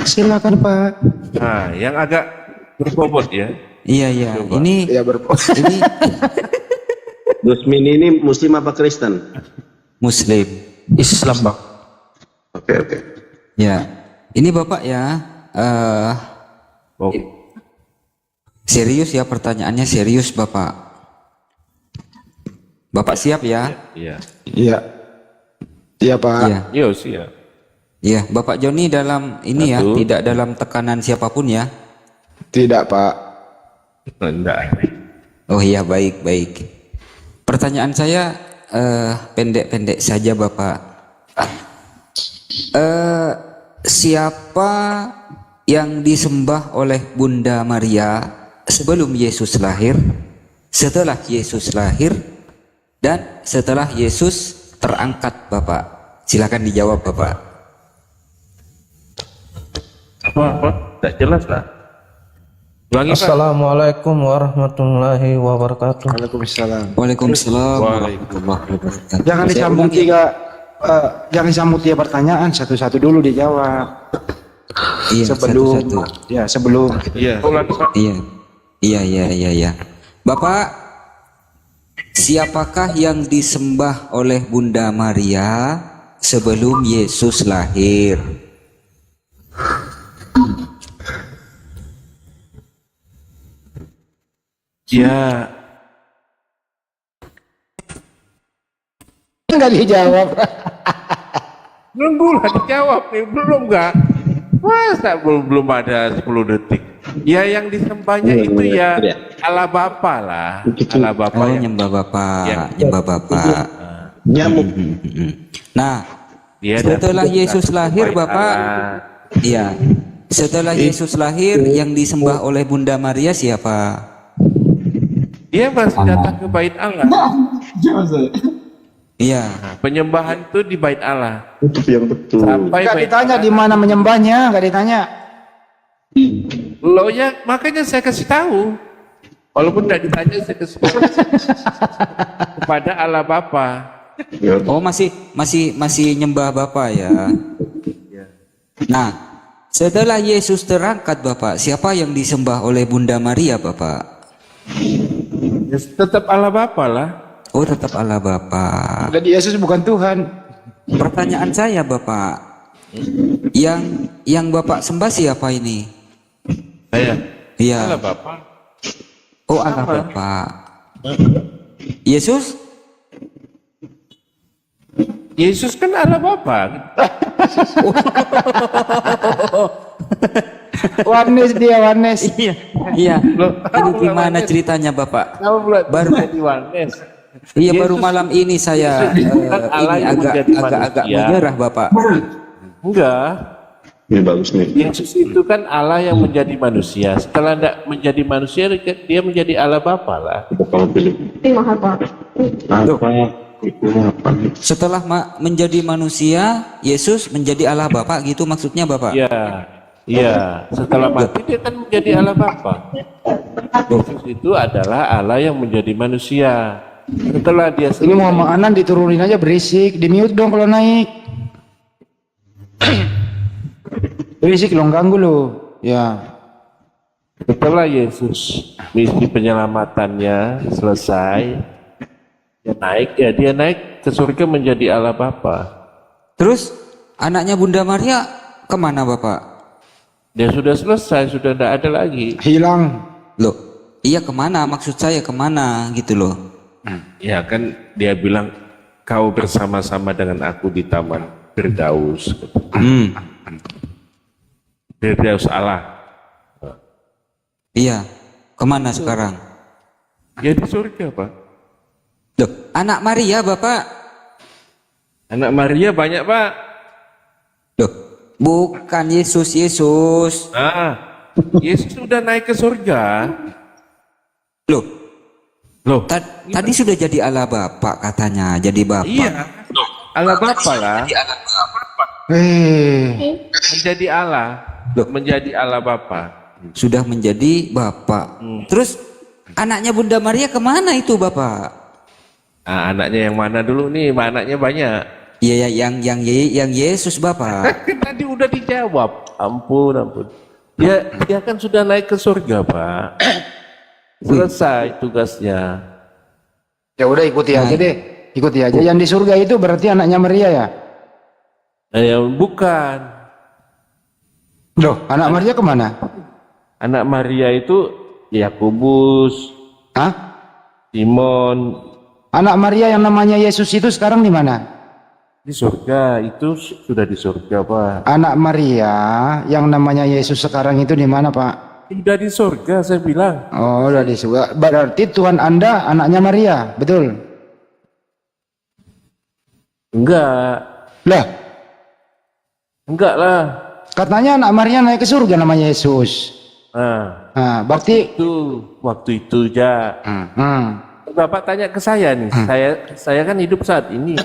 Speaker 2: Silakan Pak.
Speaker 3: Nah, yang agak berbobot ya.
Speaker 5: Iya. Ini
Speaker 2: Ya
Speaker 5: ini
Speaker 1: Gusmin ini Muslim apa Kristen?
Speaker 5: Muslim.
Speaker 7: Islam Bang.
Speaker 1: Oke.
Speaker 5: Ya. Ini Bapak ya.
Speaker 3: Oh,
Speaker 5: Serius ya pertanyaannya serius Bapak. Bapak siap ya?
Speaker 3: iya.
Speaker 2: Iya. Iya Pak.
Speaker 5: Iya.
Speaker 3: Yo siap.
Speaker 5: Iya, Bapak Joni dalam ini ya,
Speaker 3: Satu.
Speaker 5: tidak dalam tekanan siapapun ya.
Speaker 2: Tidak Pak.
Speaker 3: Enggak.
Speaker 5: Oh iya, baik. Pertanyaan saya pendek-pendek saja Bapak. Siapa yang disembah oleh Bunda Maria sebelum Yesus lahir, setelah Yesus lahir, Dan setelah Yesus terangkat Bapak, silakan dijawab Bapak.
Speaker 3: Apa? Tidak jelas lah. Ulangi, Pak.
Speaker 8: Assalamualaikum warahmatullahi wabarakatuh.
Speaker 2: Waalaikumsalam.
Speaker 5: Waalaikumsalam warahmatullahi wabarakatuh.
Speaker 2: Jangan disambung jangan disambung tiga pertanyaan, satu-satu dulu dijawab.
Speaker 5: Iya,
Speaker 2: Sebelum
Speaker 5: satu-satu.
Speaker 2: sebelum
Speaker 3: Iya. Ulangi, Pak.
Speaker 5: Iya. Bapak, siapakah yang disembah oleh Bunda Maria sebelum Yesus lahir?
Speaker 3: Ya,
Speaker 2: nggak dijawab.
Speaker 3: belum dijawab nih, belum enggak? Masa belum ada 10 detik? Ya yang disembahnya itu ya Allah Bapa lah, Allah Bapa
Speaker 5: Oh,
Speaker 3: yang
Speaker 5: nyembah Bapak,
Speaker 3: Ya.
Speaker 5: nyembah Bapak.
Speaker 1: Nyamuk.
Speaker 5: Nah,
Speaker 3: dia
Speaker 5: setelah
Speaker 3: datang
Speaker 5: Yesus lahir
Speaker 3: kepada
Speaker 5: Bapak,
Speaker 3: Allah.
Speaker 5: iya. Setelah Yesus lahir yang disembah oleh Bunda Maria siapa?
Speaker 3: Dia masih datang ke bait Allah.
Speaker 5: Iya.
Speaker 3: Nah, penyembahan itu di bait Allah.
Speaker 1: Itu yang betul.
Speaker 3: Sampai
Speaker 2: Nggak
Speaker 3: bait
Speaker 2: ditanya
Speaker 3: Allah.
Speaker 2: di mana menyembahnya, nggak ditanya.
Speaker 3: Loh ya, makanya saya kasih tahu. Walaupun tidak ditanya, saya kasih tahu. Kepada Allah Bapa.
Speaker 5: Oh, masih nyembah Bapak ya. Nah, setelah Yesus terangkat Bapak, siapa yang disembah oleh Bunda Maria Bapak?
Speaker 3: Ya, tetap Allah Bapa lah.
Speaker 5: Oh, tetap Allah Bapa.
Speaker 2: Jadi Yesus bukan Tuhan.
Speaker 5: Pertanyaan saya Bapak, yang Bapak sembah siapa ini?
Speaker 3: Saya.
Speaker 5: Iya.
Speaker 3: Allah Bapa.
Speaker 5: Oh, Allah Bapa. Yesus?
Speaker 3: Yesus kan Allah Bapa.
Speaker 2: Warnes dia, warnes.
Speaker 5: Iya.
Speaker 3: Loh,
Speaker 5: Ini gimana ceritanya Bapak?
Speaker 3: Kamu belum
Speaker 5: Baru-
Speaker 3: jadi Yohanes.
Speaker 5: Iya,
Speaker 3: Yesus
Speaker 5: baru malam ini saya
Speaker 3: kan Allah
Speaker 5: ini
Speaker 3: yang menjadi
Speaker 5: agak
Speaker 3: manusia.
Speaker 5: menyerah Bapak.
Speaker 3: Enggak.
Speaker 1: Ini bagus nih.
Speaker 3: Yesus itu kan Allah yang menjadi manusia. Setelah tidak menjadi manusia, dia menjadi Allah Bapa lah.
Speaker 1: Kalau pilih.
Speaker 5: Setelah menjadi manusia, Yesus menjadi Allah Bapa gitu maksudnya Bapak?
Speaker 3: Iya. Iya. Setelah mati dia kan menjadi Allah Bapa. Yesus itu adalah Allah yang menjadi manusia. Setelah dia
Speaker 2: Ini Muhammad Anan diturunin aja berisik, di mute dong kalau naik. Berisik lo, ganggu lo. Ya.
Speaker 3: Setelah Yesus misi penyelamatannya selesai, dia naik ke surga menjadi Allah Bapa.
Speaker 5: Terus anaknya Bunda Maria kemana Bapak?
Speaker 3: Dia sudah selesai, sudah tidak ada lagi.
Speaker 2: Hilang.
Speaker 5: Loh, iya kemana? Maksud saya kemana gitu loh.
Speaker 3: Ya kan dia bilang kau bersama-sama dengan aku di taman Firdaus. Firdaus Allah.
Speaker 5: Iya, kemana sekarang?
Speaker 3: Ya di surga Pak.
Speaker 5: Loh, anak Maria Bapak?
Speaker 3: Anak Maria banyak Pak.
Speaker 5: Loh, bukan Yesus.
Speaker 3: Yesus sudah naik ke surga.
Speaker 5: Loh, tadi sudah jadi Allah Bapa katanya, jadi Bapak.
Speaker 3: Iya. Allah Bapa lah. Menjadi Allah. Menjadi Allah Bapa.
Speaker 5: Sudah menjadi Bapak. Terus anaknya Bunda Maria kemana itu Bapak?
Speaker 3: Nah, anaknya yang mana dulu nih? Anaknya banyak.
Speaker 5: Iya, yang Yesus Bapak.
Speaker 3: Kan tadi udah dijawab. Ampun. Dia kan sudah naik ke surga Pak. Selesai tugasnya.
Speaker 2: Ya udah ikuti aja deh. Ikuti aja. Yang di surga itu berarti anaknya Maria ya?
Speaker 3: Bukan.
Speaker 2: Loh, anak Maria kemana?
Speaker 3: Anak Maria itu Yakobus,
Speaker 2: Hah?
Speaker 3: Simon.
Speaker 2: Anak Maria yang namanya Yesus itu sekarang di mana?
Speaker 3: Di surga, itu sudah di surga Pak.
Speaker 2: Anak Maria yang namanya Yesus sekarang itu di mana Pak?
Speaker 3: Sudah di surga saya bilang.
Speaker 2: Oh, udah di surga. Berarti Tuhan Anda anaknya Maria, betul?
Speaker 3: Enggak.
Speaker 2: Lah,
Speaker 3: Enggak lah.
Speaker 2: katanya anak Maria naik ke surga namanya Yesus.
Speaker 3: Nah,
Speaker 2: Nah, berarti
Speaker 3: waktu itu ya. Bapak tanya ke saya nih. Saya kan hidup saat ini.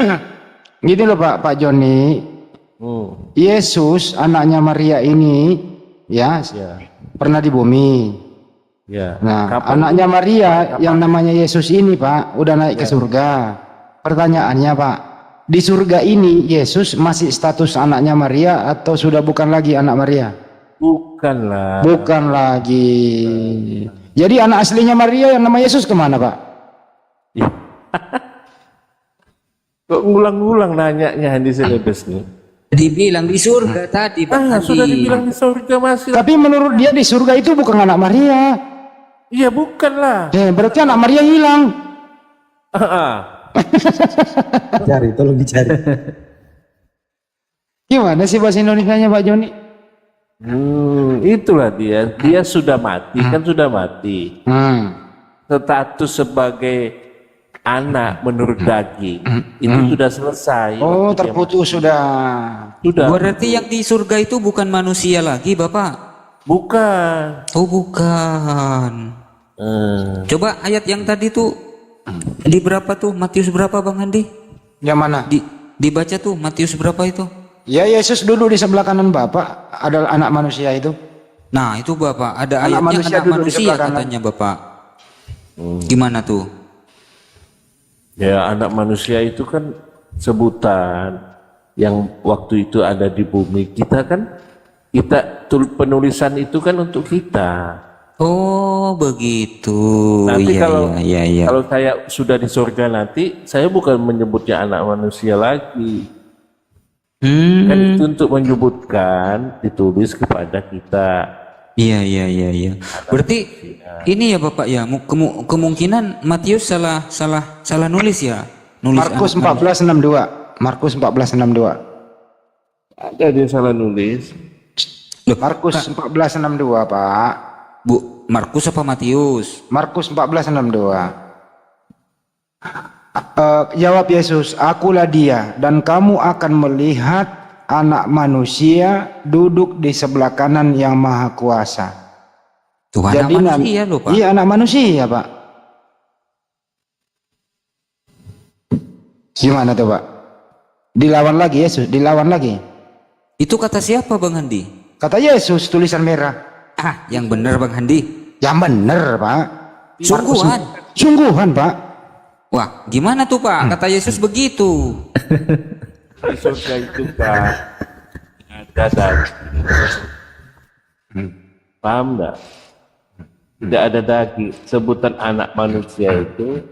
Speaker 2: Gini loh Pak Joni, Yesus anaknya Maria ini ya, pernah di bumi.
Speaker 3: Ya.
Speaker 2: Nah,
Speaker 3: Kapan
Speaker 2: anaknya Maria yang namanya Yesus ini Pak udah naik ke surga. Pertanyaannya Pak, di surga ini Yesus masih status anaknya Maria atau sudah bukan lagi anak Maria?
Speaker 3: Bukanlah.
Speaker 2: Bukan lagi. Jadi anak aslinya Maria yang nama Yesus kemana Pak?
Speaker 3: Kok ngulang-ngulang nanyanya Handi Celebes nih?
Speaker 5: Dibilang di surga tadi Bang Handi.
Speaker 3: Sudah dibilang di surga masih.
Speaker 2: Tapi menurut dia di surga itu bukan anak Maria.
Speaker 3: Iya bukanlah.
Speaker 2: Berarti anak Maria hilang.
Speaker 7: Cari, tolong dicari.
Speaker 2: Gimana sih bahasa Indonesianya Pak Joni?
Speaker 3: Itulah dia. Dia sudah mati, kan sudah mati. Status sebagai anak menurut daging itu sudah selesai.
Speaker 2: Oh, terputus sudah.
Speaker 3: Sudah.
Speaker 5: Berarti yang di surga itu bukan manusia lagi Bapak?
Speaker 3: Bukan.
Speaker 5: Oh bukan. Coba ayat yang tadi tuh di berapa tuh? Matius berapa Bang Handi?
Speaker 2: Yang mana?
Speaker 5: Dibaca tuh Matius berapa itu?
Speaker 2: Ya Yesus duduk di sebelah kanan Bapak adalah anak manusia itu.
Speaker 5: Nah itu Bapak ada
Speaker 2: Anak
Speaker 5: ayatnya
Speaker 2: manusia
Speaker 5: anak
Speaker 2: duduk di
Speaker 5: manusia
Speaker 2: sebelah kanan.
Speaker 5: katanya Bapak. Gimana tuh?
Speaker 3: Ya anak manusia itu kan sebutan yang waktu itu ada di bumi. Penulisan itu kan untuk kita.
Speaker 5: Oh begitu.
Speaker 3: Nanti
Speaker 5: Iya, iya.
Speaker 3: kalau saya sudah di surga nanti, saya bukan menyebutnya anak manusia lagi. Kan itu untuk menyebutkan ditulis kepada kita.
Speaker 5: Iya. Berarti ini ya Bapak ya, kemungkinan Matius salah nulis ya. Nulis
Speaker 2: Markus
Speaker 5: anak-
Speaker 2: 14:62. Markus 14:62.
Speaker 3: Ada dia salah nulis.
Speaker 2: Markus 14:62 Pak.
Speaker 5: Bu, Markus apa Matius?
Speaker 2: Markus 14:62. Jawab Yesus, akulah dia dan kamu akan melihat anak manusia duduk di sebelah kanan yang maha kuasa.
Speaker 5: Tuh anak manusia loh Pak.
Speaker 2: Iya anak manusia Pak. Gimana tuh Pak? Dilawan lagi Yesus, dilawan lagi.
Speaker 5: Itu kata siapa Bang Handi?
Speaker 2: Kata Yesus tulisan merah.
Speaker 5: Ah, yang benar Bang Handi.
Speaker 2: Yang bener Pak.
Speaker 5: Sungguhan.
Speaker 2: Sungguhan Pak.
Speaker 5: Wah, gimana tuh Pak? Kata Yesus begitu.
Speaker 3: Di surga itu Pak ada daging. Paham enggak? Tidak ada daging. Sebutan anak manusia itu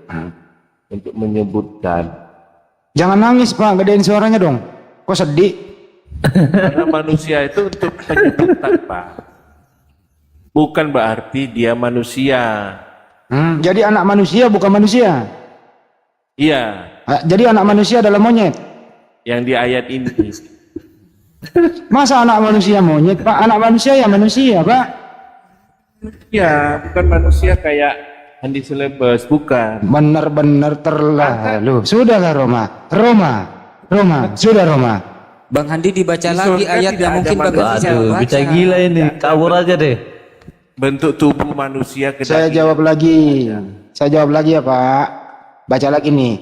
Speaker 3: untuk menyebutkan.
Speaker 2: Jangan nangis Pak, gedein suaranya dong. Kok sedih?
Speaker 3: Karena manusia itu untuk penyebutan Pak. Bukan berarti dia manusia.
Speaker 2: Jadi anak manusia bukan manusia.
Speaker 3: Iya,
Speaker 2: Jadi anak manusia adalah monyet.
Speaker 3: yang di ayat ini.
Speaker 2: Masa anak manusia monyet Pak? Anak manusia ya manusia Pak.
Speaker 3: Ya, bukan manusia kayak Handi Celebes, bukan.
Speaker 2: Benar-benar terlalu. Sudahlah Roma. Sudah Roma.
Speaker 5: Bang Handi dibaca
Speaker 3: Di
Speaker 5: lagi
Speaker 3: surga
Speaker 5: ayat
Speaker 3: tidak
Speaker 5: yang
Speaker 3: ada
Speaker 5: mungkin Bang Handi
Speaker 3: manusia.
Speaker 5: salah baca.
Speaker 7: Bisa gila ini, kabur aja deh.
Speaker 3: Bentuk tubuh manusia ke
Speaker 2: Saya
Speaker 3: daging.
Speaker 2: jawab lagi ya Pak. Baca lagi nih.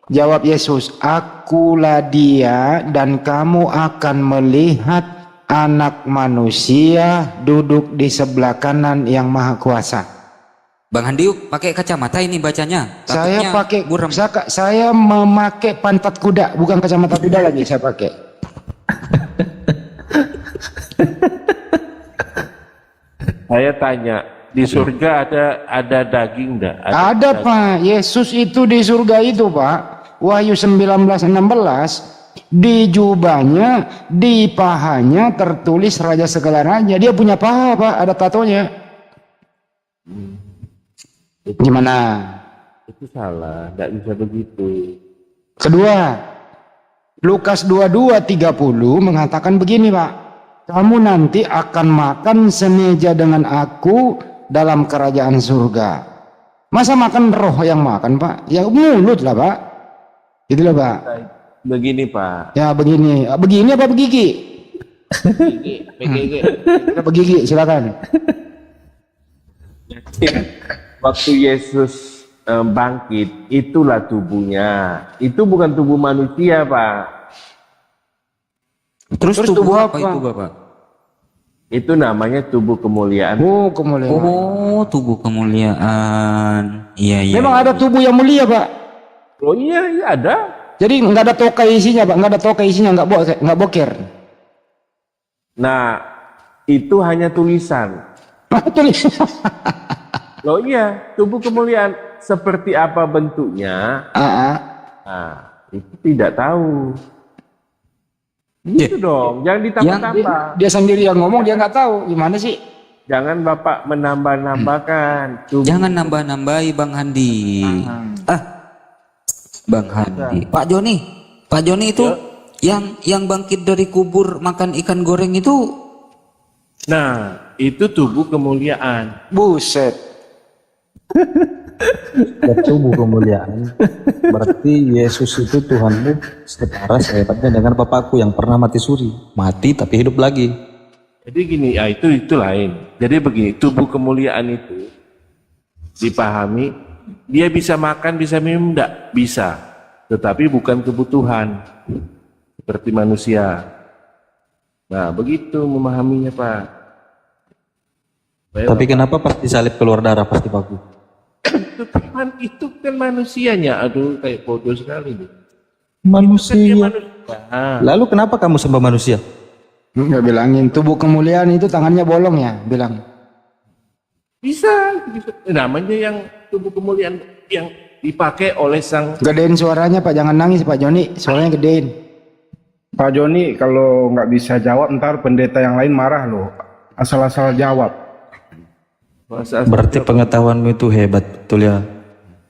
Speaker 2: Jawab Yesus, akulah dia dan kamu akan melihat anak manusia duduk di sebelah kanan yang maha kuasa.
Speaker 5: Bang Handi pakai kacamata ini bacanya.
Speaker 2: Saya
Speaker 5: Takutnya
Speaker 2: pakai
Speaker 5: buram.
Speaker 2: saya memakai pantat kuda, bukan kacamata kuda lagi saya pakai.
Speaker 3: Saya tanya, di surga ada daging enggak?
Speaker 2: Ada Pak, Yesus itu di surga itu Pak. Wahyu 19:16, di jubahnya, di pahanya tertulis Raja segala raja. Dia punya paha Pak, ada tatonya. Gimana?
Speaker 3: Itu salah, enggak bisa begitu.
Speaker 2: Kedua, Lukas 22:30 mengatakan begini Pak. Kamu nanti akan makan semeja dengan aku dalam kerajaan surga. Masa makan roh yang makan Pak? Ya mulut lah Pak. Itulah Pak.
Speaker 3: Begini Pak,
Speaker 2: Ya begini. Begini apa begigi?
Speaker 3: PGG.
Speaker 2: Begigi silakan.
Speaker 3: Waktu Yesus bangkit, itulah tubuhnya. Itu bukan tubuh manusia, Pak.
Speaker 5: Terus tubuh apa itu Bapak?
Speaker 3: Itu namanya tubuh kemuliaan.
Speaker 2: Oh, kemuliaan.
Speaker 5: Oh, tubuh kemuliaan. Iya, iya.
Speaker 2: Memang ada tubuh yang mulia, Pak.
Speaker 3: Oh iya, iya ada.
Speaker 2: Jadi nggak ada tokai isinya, Pak. Nggak ada tokai isinya, nggak boker.
Speaker 3: Nah, itu hanya tulisan.
Speaker 2: Tulis.
Speaker 3: Loh iya, tubuh kemuliaan seperti apa bentuknya? Nah, itu tidak tahu. Gitu dong, jangan ditambah-tambah.
Speaker 2: Dia sendiri yang ngomong, dia nggak tahu gimana sih.
Speaker 3: Jangan Bapak menambah-nambahkan.
Speaker 5: Jangan nambah-nambahi Bang Handi. Bang Handi. Pak Joni itu yang bangkit dari kubur makan ikan goreng itu.
Speaker 3: Nah, itu tubuh kemuliaan.
Speaker 2: Buset.
Speaker 7: tubuh kemuliaan. Berarti Yesus itu Tuhanmu setara sehebatnya dengan Bapakku yang pernah mati suri, mati tapi hidup lagi.
Speaker 3: Jadi gini, ya itu lain. Jadi begini, tubuh kemuliaan itu dipahami, dia bisa makan, bisa minum, enggak? Bisa. Tetapi bukan kebutuhan seperti manusia. Nah, begitu memahaminya, Pak.
Speaker 7: Tapi kenapa pas disalib keluar darah pasti baku?
Speaker 3: Itu kan manusianya. Aduh, kayak bodoh sekali nih.
Speaker 7: Manusia.
Speaker 3: Itu kan dia manusia.
Speaker 7: Lalu kenapa kamu sembah manusia?
Speaker 2: Nggak bilangin tubuh kemuliaan itu tangannya bolong ya, bilang.
Speaker 3: Bisa. Namanya yang tubuh kemuliaan yang dipakai oleh sang.
Speaker 2: Gedein suaranya, Pak, jangan nangis, Pak Joni. Suaranya gedein.
Speaker 9: Pak Joni, kalau nggak bisa jawab ntar pendeta yang lain marah loh. Asal-asal jawab.
Speaker 7: Berarti pengetahuanmu itu hebat, betul ya?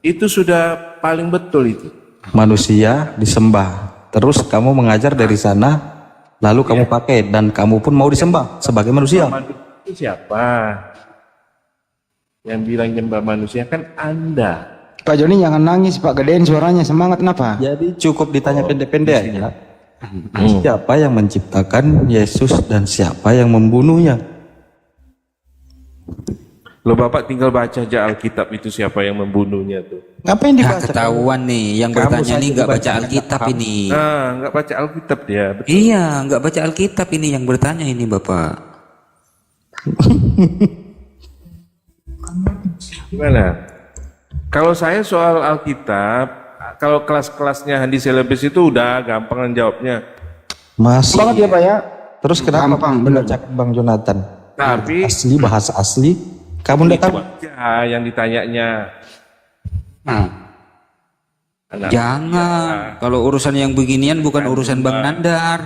Speaker 3: Itu sudah paling betul itu.
Speaker 7: Manusia disembah, terus kamu mengajar dari sana, lalu kamu pakai dan kamu pun mau disembah sebagai manusia.
Speaker 3: Itu siapa? Yang bilang nyembah manusia kan Anda.
Speaker 2: Pak Joni jangan nangis, Pak, gedein suaranya, semangat kenapa?
Speaker 7: Jadi cukup ditanya pendek-pendek aja. Siapa yang menciptakan Yesus dan siapa yang membunuhnya?
Speaker 3: Loh, Bapak tinggal baca aja Alkitab itu siapa yang membunuhnya tuh.
Speaker 7: Ngapain
Speaker 5: Nah,
Speaker 7: dibaca?
Speaker 5: ketahuan nih yang
Speaker 7: Kamu
Speaker 5: bertanya
Speaker 7: saja
Speaker 5: nih nggak baca
Speaker 7: dibaca
Speaker 5: Alkitab
Speaker 7: kamu.
Speaker 5: ini.
Speaker 3: Nah, nggak baca Alkitab dia. Betul.
Speaker 5: Iya, nggak baca Alkitab ini yang bertanya ini Bapak.
Speaker 3: Gimana? Kalau saya soal Alkitab, kalau kelas-kelasnya Handi Selebes itu udah gampang jawabnya.
Speaker 7: Masih.
Speaker 2: Banget ya, Pak ya.
Speaker 7: Terus kenapa
Speaker 2: Gampang,
Speaker 7: benar
Speaker 2: bener.
Speaker 7: Bang Jonathan?
Speaker 3: Tapi
Speaker 7: Asli, bahasa asli. Kamu
Speaker 3: itu
Speaker 7: nggak tahu?
Speaker 3: aja yang ditanyanya. Anak-
Speaker 5: Jangan. Kalau urusan yang beginian bukan urusan Bang Nandar.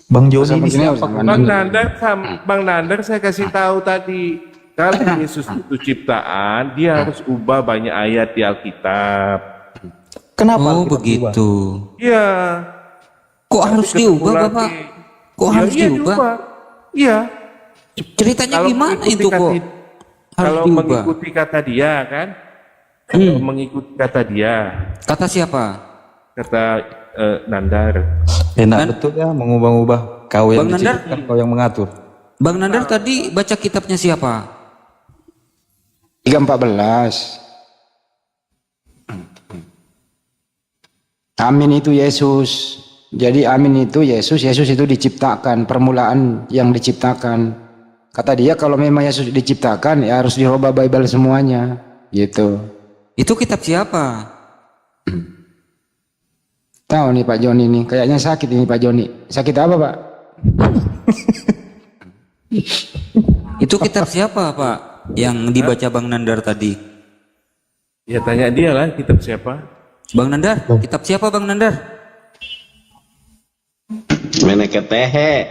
Speaker 7: Bang Joni ini
Speaker 2: begini
Speaker 7: siapa?
Speaker 2: harus
Speaker 3: Bang Nandar saya kasih tahu tadi. Kalau Yesus itu ciptaan, dia harus ubah banyak ayat di Alkitab.
Speaker 7: Kenapa?
Speaker 5: Oh
Speaker 7: Alkitab
Speaker 5: begitu.
Speaker 3: Iya.
Speaker 5: Kok harus
Speaker 3: Ketemu
Speaker 5: diubah
Speaker 3: lagi.
Speaker 5: Bapak? Kok
Speaker 3: Ya,
Speaker 5: harus
Speaker 3: iya,
Speaker 5: diubah?
Speaker 3: Iya.
Speaker 5: Ceritanya
Speaker 3: Kalau
Speaker 5: gimana
Speaker 3: mengikuti
Speaker 5: itu kok?
Speaker 3: kata-
Speaker 5: Harus
Speaker 3: Kalau
Speaker 5: diubah.
Speaker 3: mengikuti kata dia kan, kalau mengikuti kata dia,
Speaker 5: Kata siapa?
Speaker 3: kata Nandar.
Speaker 7: Enak betul ya mengubah-ubah. Kau yang
Speaker 5: Bang Nandar?
Speaker 7: diciptakan, kau yang mengatur.
Speaker 5: Bang Nandar tadi baca kitabnya siapa?
Speaker 2: 3:14. Amin itu Yesus. Jadi amin itu Yesus. Yesus itu diciptakan, permulaan yang diciptakan. Kata dia kalau memang Yesus diciptakan ya harus dirubah Bible semuanya. Gitu.
Speaker 5: Itu kitab siapa?
Speaker 2: Tahu nih Pak Joni nih, kayaknya sakit ini Pak Joni. Sakit apa Pak?
Speaker 5: Itu kitab siapa Pak? Yang dibaca Bang Nandar tadi.
Speaker 3: Ya tanya dia lah kitab siapa.
Speaker 5: Bang Nandar, kitab siapa Bang Nandar?
Speaker 1: Meneketehe.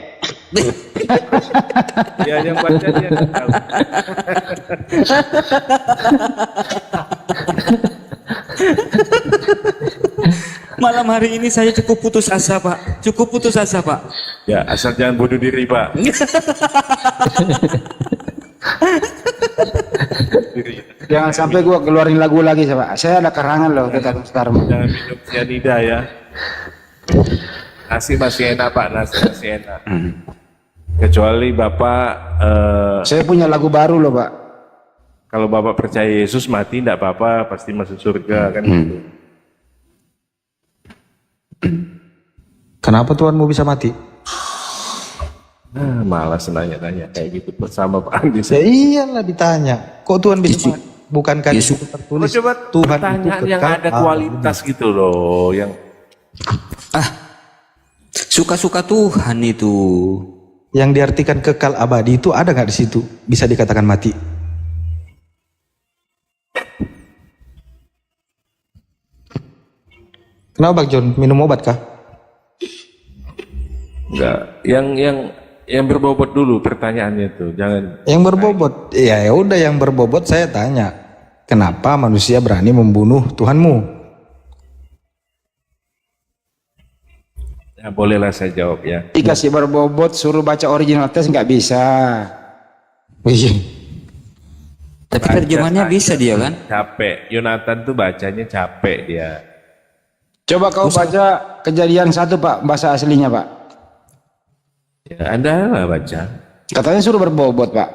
Speaker 3: Dia yang baca dia nggak tahu.
Speaker 5: Malam hari ini saya cukup putus asa Pak. Cukup putus asa Pak.
Speaker 3: Ya asal jangan bunuh diri Pak.
Speaker 2: Jangan sampai gua keluarin lagu lagi Pak. Saya ada karangan loh tetap sekarang.
Speaker 3: Jangan minum cyanida ya. Nasi masih enak Pak, nasi masih enak. Kecuali Bapak
Speaker 2: Saya punya lagu baru loh Pak.
Speaker 3: Kalau Bapak percaya Yesus mati tidak apa-apa, pasti masuk surga kan gitu.
Speaker 7: Kenapa Tuhanmu bisa mati?
Speaker 3: Malas nanya-nanya kayak gitu sama Pak Andi.
Speaker 7: Ya iyalah ditanya. Kok Tuhan bisa mati? Bukankah di situ tertulis
Speaker 3: Coba
Speaker 7: Tuhan itu
Speaker 3: pertanyaan yang
Speaker 7: kekal
Speaker 3: ada kualitas gitu loh, yang
Speaker 5: Suka-suka Tuhan itu.
Speaker 7: yang diartikan kekal abadi itu ada nggak di situ? Bisa dikatakan mati? Kenapa Bang John? Minum obat kah?
Speaker 3: enggak, yang berbobot dulu pertanyaannya tuh, jangan
Speaker 7: Yang berbobot. Ya udah yang berbobot saya tanya. Kenapa manusia berani membunuh Tuhanmu?
Speaker 3: ya, bolehlah saya jawab ya.
Speaker 2: Dikasih berbobot suruh baca original teks nggak bisa.
Speaker 7: Iya.
Speaker 5: Tapi terjemahannya bisa dia kan?
Speaker 3: Capek, Yonatan tuh bacanya capek dia.
Speaker 2: Coba kau baca Kejadian 1 Pak, bahasa aslinya Pak.
Speaker 3: Ya, Anda lah baca.
Speaker 2: Katanya suruh berbobot Pak.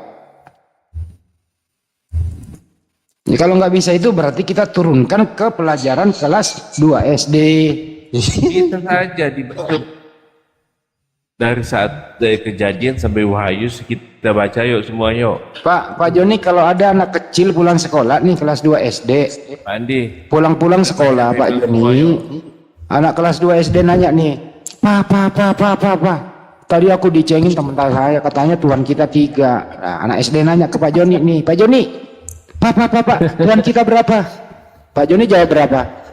Speaker 2: Ya, kalau nggak bisa itu berarti kita turunkan ke pelajaran kelas 2 SD.
Speaker 3: Kita saja dibentuk dari Kejadian sampai Wahyu, kita baca yuk semua yuk.
Speaker 2: Pak Joni, kalau ada anak kecil pulang sekolah nih kelas 2 SD,
Speaker 3: Pak Andi,
Speaker 2: pulang sekolah Pak Joni, anak kelas 2 SD nanya nih, Pak, tadi aku dicengin teman saya, katanya Tuhan kita 3. Nah, anak SD nanya ke Pak Joni nih, Pak Joni, Pak, Tuhan kita berapa? Pak Joni jawab berapa?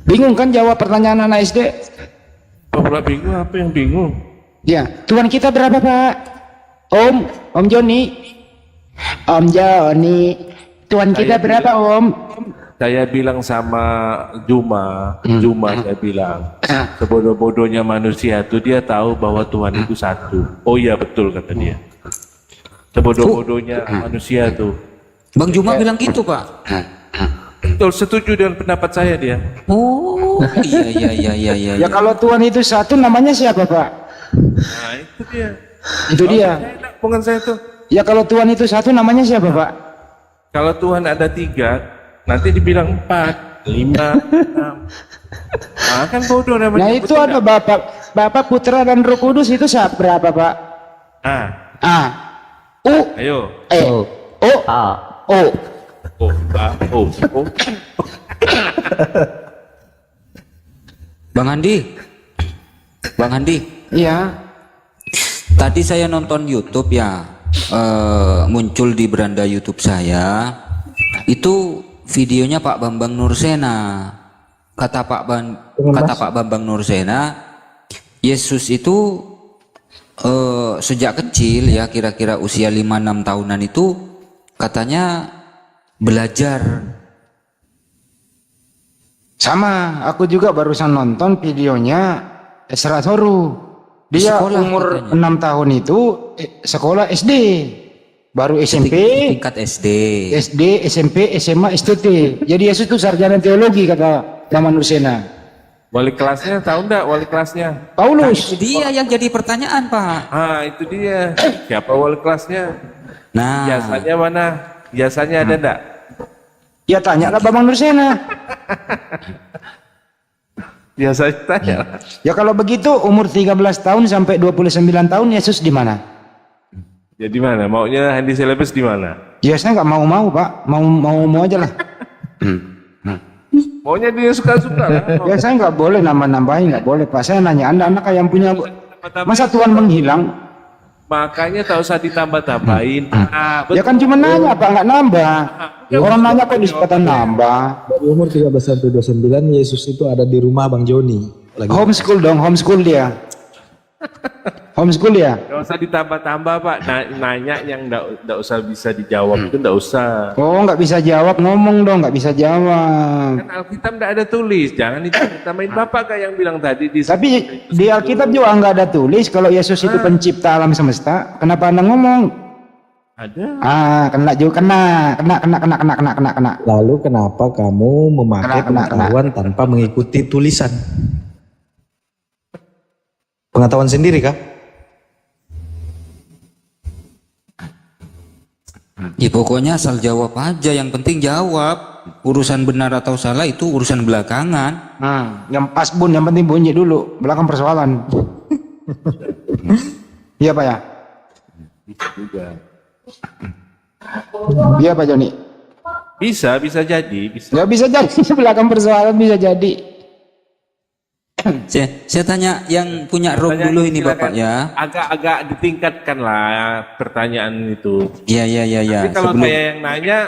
Speaker 2: Bingung kan jawab pertanyaan anak SD?
Speaker 3: Bapak bingung, apa yang bingung?
Speaker 2: Ya, Tuhan kita berapa Pak? Om Joni, Tuhan kita berapa Om?
Speaker 3: Saya bilang sama Juma saya bilang, sebodoh-bodohnya manusia itu dia tahu bahwa Tuhan itu satu. Oh iya betul kata dia. Sebodoh-bodohnya manusia tuh.
Speaker 5: Bang Juma bilang gitu Pak.
Speaker 3: Betul, setuju dengan pendapat saya dia.
Speaker 5: Oh iya.
Speaker 2: Ya kalau Tuhan itu satu namanya siapa Pak?
Speaker 3: Nah itu dia.
Speaker 2: Itu dia.
Speaker 3: Enak hubungan saya tuh.
Speaker 2: Ya kalau Tuhan itu satu namanya siapa Pak?
Speaker 3: Kalau Tuhan ada 3, nanti dibilang 4, 5, 6. Nah kan bodoh namanya.
Speaker 2: Nah itu ada Bapak, Putra dan Roh Kudus itu siapa berapa Pak?
Speaker 3: Ayo.
Speaker 5: Bang Andi.
Speaker 2: Iya.
Speaker 5: Tadi saya nonton YouTube ya, muncul di beranda YouTube saya. Itu videonya Pak Bambang Nursena. Kata Pak Bambang Nursena, Yesus itu sejak kecil ya, kira-kira usia 5-6 tahunan itu katanya belajar.
Speaker 2: Sama, aku juga barusan nonton videonya Esra Toru. Dia
Speaker 5: Sekolah
Speaker 2: umur
Speaker 5: katanya.
Speaker 2: 6 tahun itu sekolah SD. Baru SMP,
Speaker 5: Tingkat SD.
Speaker 2: SMP, SMA, STT. Jadi Yesus itu sarjana teologi kata Mama Nursena.
Speaker 3: Wali kelasnya tahu enggak wali kelasnya?
Speaker 2: Paulus.
Speaker 5: Dia yang jadi pertanyaan Pak.
Speaker 3: Itu dia. Siapa wali kelasnya?
Speaker 5: Nah,
Speaker 3: Jasanya mana? Jasanya ada enggak?
Speaker 2: Ya tanyalah Bambang Nursena.
Speaker 3: Biasanya tanya.
Speaker 2: Ya kalau begitu umur 13 tahun sampai 29 tahun Yesus di mana?
Speaker 3: Ya di mana? Maunya Handi Celebes di mana?
Speaker 2: Ya saya nggak mau Pak, mau aja lah.
Speaker 3: Maunya dia suka-suka lah.
Speaker 2: Ya saya nggak boleh nambah-nambahin, nggak boleh Pak. Saya nanya Anda anak yang punya, masa Tuhan menghilang?
Speaker 3: Makanya tak usah ditambah-tambahin.
Speaker 2: Ya kan cuma nanya Pak, nggak nambah. Orang nanya kok disempatan nambah.
Speaker 7: Dari umur 13 sampai 29 Yesus itu ada di rumah Bang Joni.
Speaker 2: Homeschool dong, homeschool dia. Homeschool ya?
Speaker 3: Gak usah ditambah-tambah Pak. Nanya yang nggak usah bisa dijawab itu nggak usah.
Speaker 2: Oh nggak bisa jawab, ngomong dong, nggak bisa jawab.
Speaker 3: Kan Alkitab nggak ada tulis. Jangan ditambahin Bapak kayak yang bilang tadi.
Speaker 2: Tapi di Alkitab juga nggak ada tulis kalau Yesus itu pencipta alam semesta. Kenapa Anda ngomong?
Speaker 3: Ada.
Speaker 2: Kena juga, kena.
Speaker 7: Lalu kenapa kamu memakai
Speaker 2: Kena.
Speaker 7: pengetahuan tanpa mengikuti tulisan? Pengetahuan sendiri kah?
Speaker 5: Ya pokoknya asal jawab aja, yang penting jawab. Urusan benar atau salah itu urusan belakangan.
Speaker 2: Yang pas bun, yang penting bunyi dulu, belakang persoalan. Iya Pak ya? Iya Pak Joni?
Speaker 3: Bisa jadi, bisa.
Speaker 2: Ya bisa jadi, belakang persoalan bisa jadi.
Speaker 5: Saya tanya yang punya room dulu ini
Speaker 3: Silakan.
Speaker 5: Bapak ya.
Speaker 3: Agak ditingkatkan lah pertanyaan itu.
Speaker 5: Iya.
Speaker 3: Tapi kalau saya yang nanya,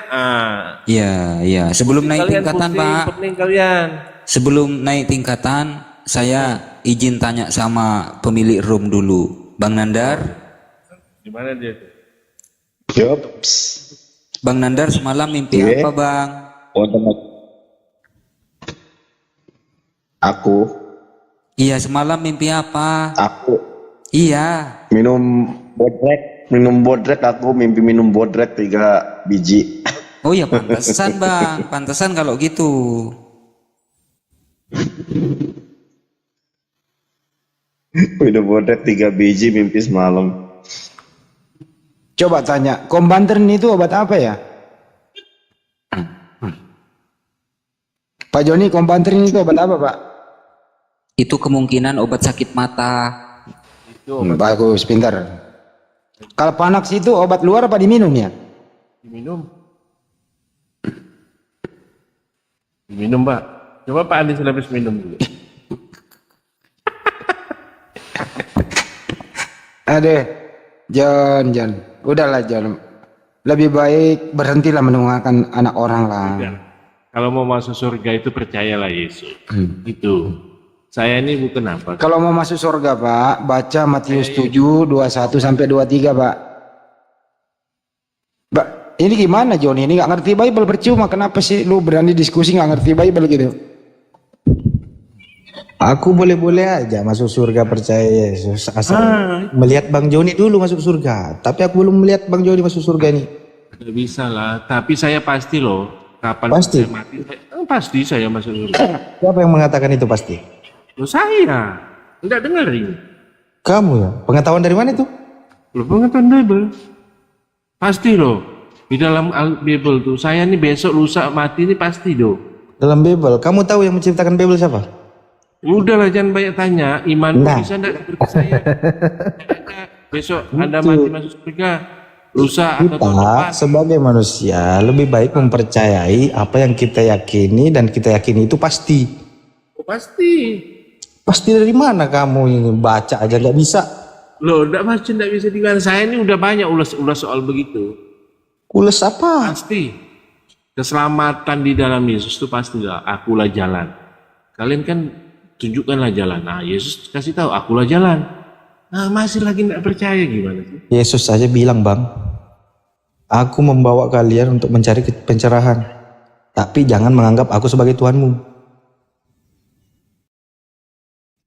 Speaker 5: Iya. Sebelum naik
Speaker 3: kalian
Speaker 5: tingkatan
Speaker 3: pusing,
Speaker 5: Pak.
Speaker 3: pening kalian.
Speaker 5: Sebelum naik tingkatan, saya izin tanya sama pemilik room dulu. Bang Nandar.
Speaker 3: Gimana dia?
Speaker 5: Bang Nandar semalam mimpi apa Bang?
Speaker 1: Aku
Speaker 5: Iya semalam mimpi apa?
Speaker 1: aku
Speaker 5: Iya.
Speaker 1: minum bodrek aku mimpi minum bodrek 3 biji.
Speaker 5: Oh ya pantesan Bang, pantesan kalau gitu.
Speaker 1: Minum bodrek 3 biji mimpi semalam.
Speaker 2: Coba tanya, Kombantrin itu obat apa ya? Pak Joni, Kombantrin itu obat apa Pak?
Speaker 5: Itu kemungkinan obat sakit mata.
Speaker 2: Bagus, pintar. Kalau Panax itu obat luar apa diminum ya?
Speaker 3: Diminum Pak. Coba Pak Andi Selebes minum dulu.
Speaker 2: Aduh, John. Udahlah John. Lebih baik berhentilah mendengarkan anak orang lah.
Speaker 3: Kalau mau masuk surga itu percayalah Yesus. Itu. Saya ini bukan apa.
Speaker 2: Kalau mau masuk surga Pak, baca Matius 7, 21 sampai 23 Pak. Pak, ini gimana John? Ini nggak ngerti Bible percuma. Kenapa sih lu berani diskusi nggak ngerti Bible gitu?
Speaker 7: Aku boleh-boleh aja masuk surga percaya Yesus asal melihat Bang Joni dulu masuk surga. Tapi aku belum melihat Bang Joni masuk surga nih.
Speaker 3: Tidak bisa lah. Tapi saya pasti loh. Kapan
Speaker 7: Pasti?
Speaker 3: saya mati, pasti saya masuk surga.
Speaker 7: Siapa yang mengatakan itu pasti?
Speaker 3: Loh saya. Enggak dengerin.
Speaker 7: Kamu ya? Pengetahuan dari mana itu?
Speaker 3: Loh pengetahuan Bible. Pasti loh. Di dalam Bible tuh. Saya nih besok lusa mati ini pasti loh.
Speaker 7: Dalam Bible. Kamu tahu yang menciptakan Bible siapa?
Speaker 3: Udahlah jangan banyak tanya. Iman
Speaker 7: Nah.
Speaker 3: bisa enggak percaya. Besok Anda mati masuk surga. Lusa atau tahun
Speaker 7: Kita
Speaker 3: depan.
Speaker 7: sebagai manusia lebih baik mempercayai apa yang kita yakini dan kita yakini itu pasti.
Speaker 3: Oh, pasti.
Speaker 7: Pasti dari mana kamu ini baca aja nggak bisa?
Speaker 3: Loh, enggak bisa dibilang. Saya ini udah banyak ulas soal begitu.
Speaker 7: Ules apa?
Speaker 3: Pasti. Keselamatan di dalam Yesus itu pastilah. Akulah jalan. Kalian kan tunjukkanlah jalan. Nah, Yesus kasih tahu, akulah jalan. Nah, masih lagi enggak percaya gimana sih?
Speaker 7: Yesus saja bilang, Bang, aku membawa kalian untuk mencari pencerahan, tapi jangan menganggap aku sebagai Tuhanmu.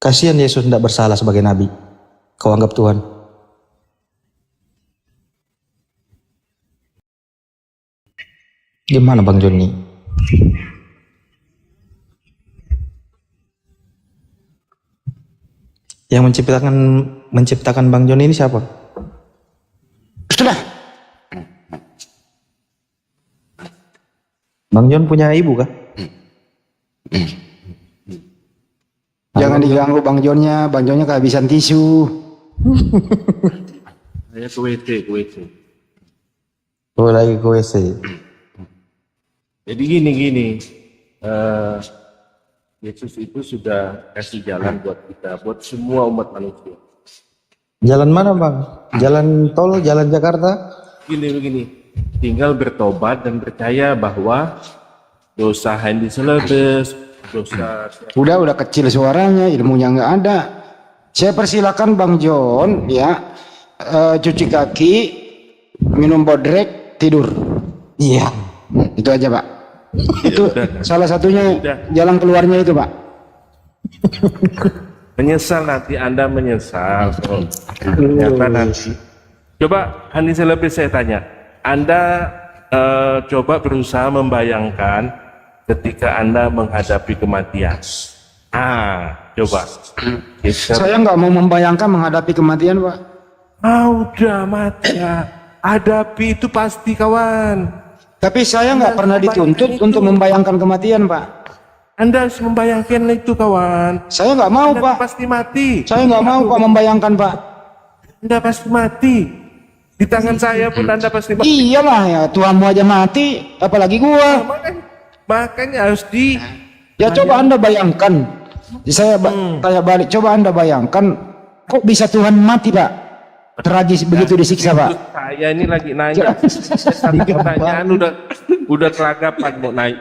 Speaker 7: Kasihan Yesus tidak bersalah sebagai nabi. Kau anggap Tuhan. Gimana Bang Joni? Yang menciptakan Bang Joni ini siapa?
Speaker 2: Sudah.
Speaker 7: Bang Jon punya ibu kah?
Speaker 2: Jangan diganggu Bang Jonnya kehabisan tisu.
Speaker 3: Saya ke WC.
Speaker 7: Oh lagi ke WC.
Speaker 3: Jadi gini. Yesus itu sudah kasih jalan buat kita, buat semua umat manusia.
Speaker 7: Jalan mana Bang? Jalan tol, jalan Jakarta?
Speaker 3: Begini. Tinggal bertobat dan percaya bahwa dosa Handy Selebes, dosa
Speaker 2: Udah kecil suaranya, ilmunya nggak ada. Saya persilakan Bang John ya, cuci kaki, minum bodrek, tidur.
Speaker 7: Iya.
Speaker 2: Itu aja Pak. Itu salah satunya jalan keluarnya itu Pak.
Speaker 3: menyesal nanti Anda menyesal. Ternyata nanti. Coba Handy Selebes saya tanya, Anda coba berusaha membayangkan ketika Anda menghadapi kematian. Coba.
Speaker 2: Saya nggak mau membayangkan menghadapi kematian Pak.
Speaker 3: Udah mati ya. hadapi itu pasti kawan.
Speaker 2: Tapi saya nggak pernah dituntut untuk membayangkan kematian, Pak.
Speaker 3: Anda harus membayangkan itu kawan.
Speaker 2: Saya nggak mau,
Speaker 3: Anda
Speaker 2: Pak.
Speaker 3: pasti mati.
Speaker 2: Saya nggak mau, Pak, membayangkan, Pak.
Speaker 3: Anda pasti mati. Di tangan saya pun Anda pasti mati.
Speaker 2: Iyalah ya, Tuhanmu aja mati, apalagi gua.
Speaker 3: Makanya harus
Speaker 2: Ya coba Anda bayangkan. Saya tanya balik, coba Anda bayangkan, kok bisa Tuhan mati, Pak? Tragis begitu disiksa, Pak.
Speaker 3: Saya ini lagi nanya. Satu pertanyaan udah kelagapan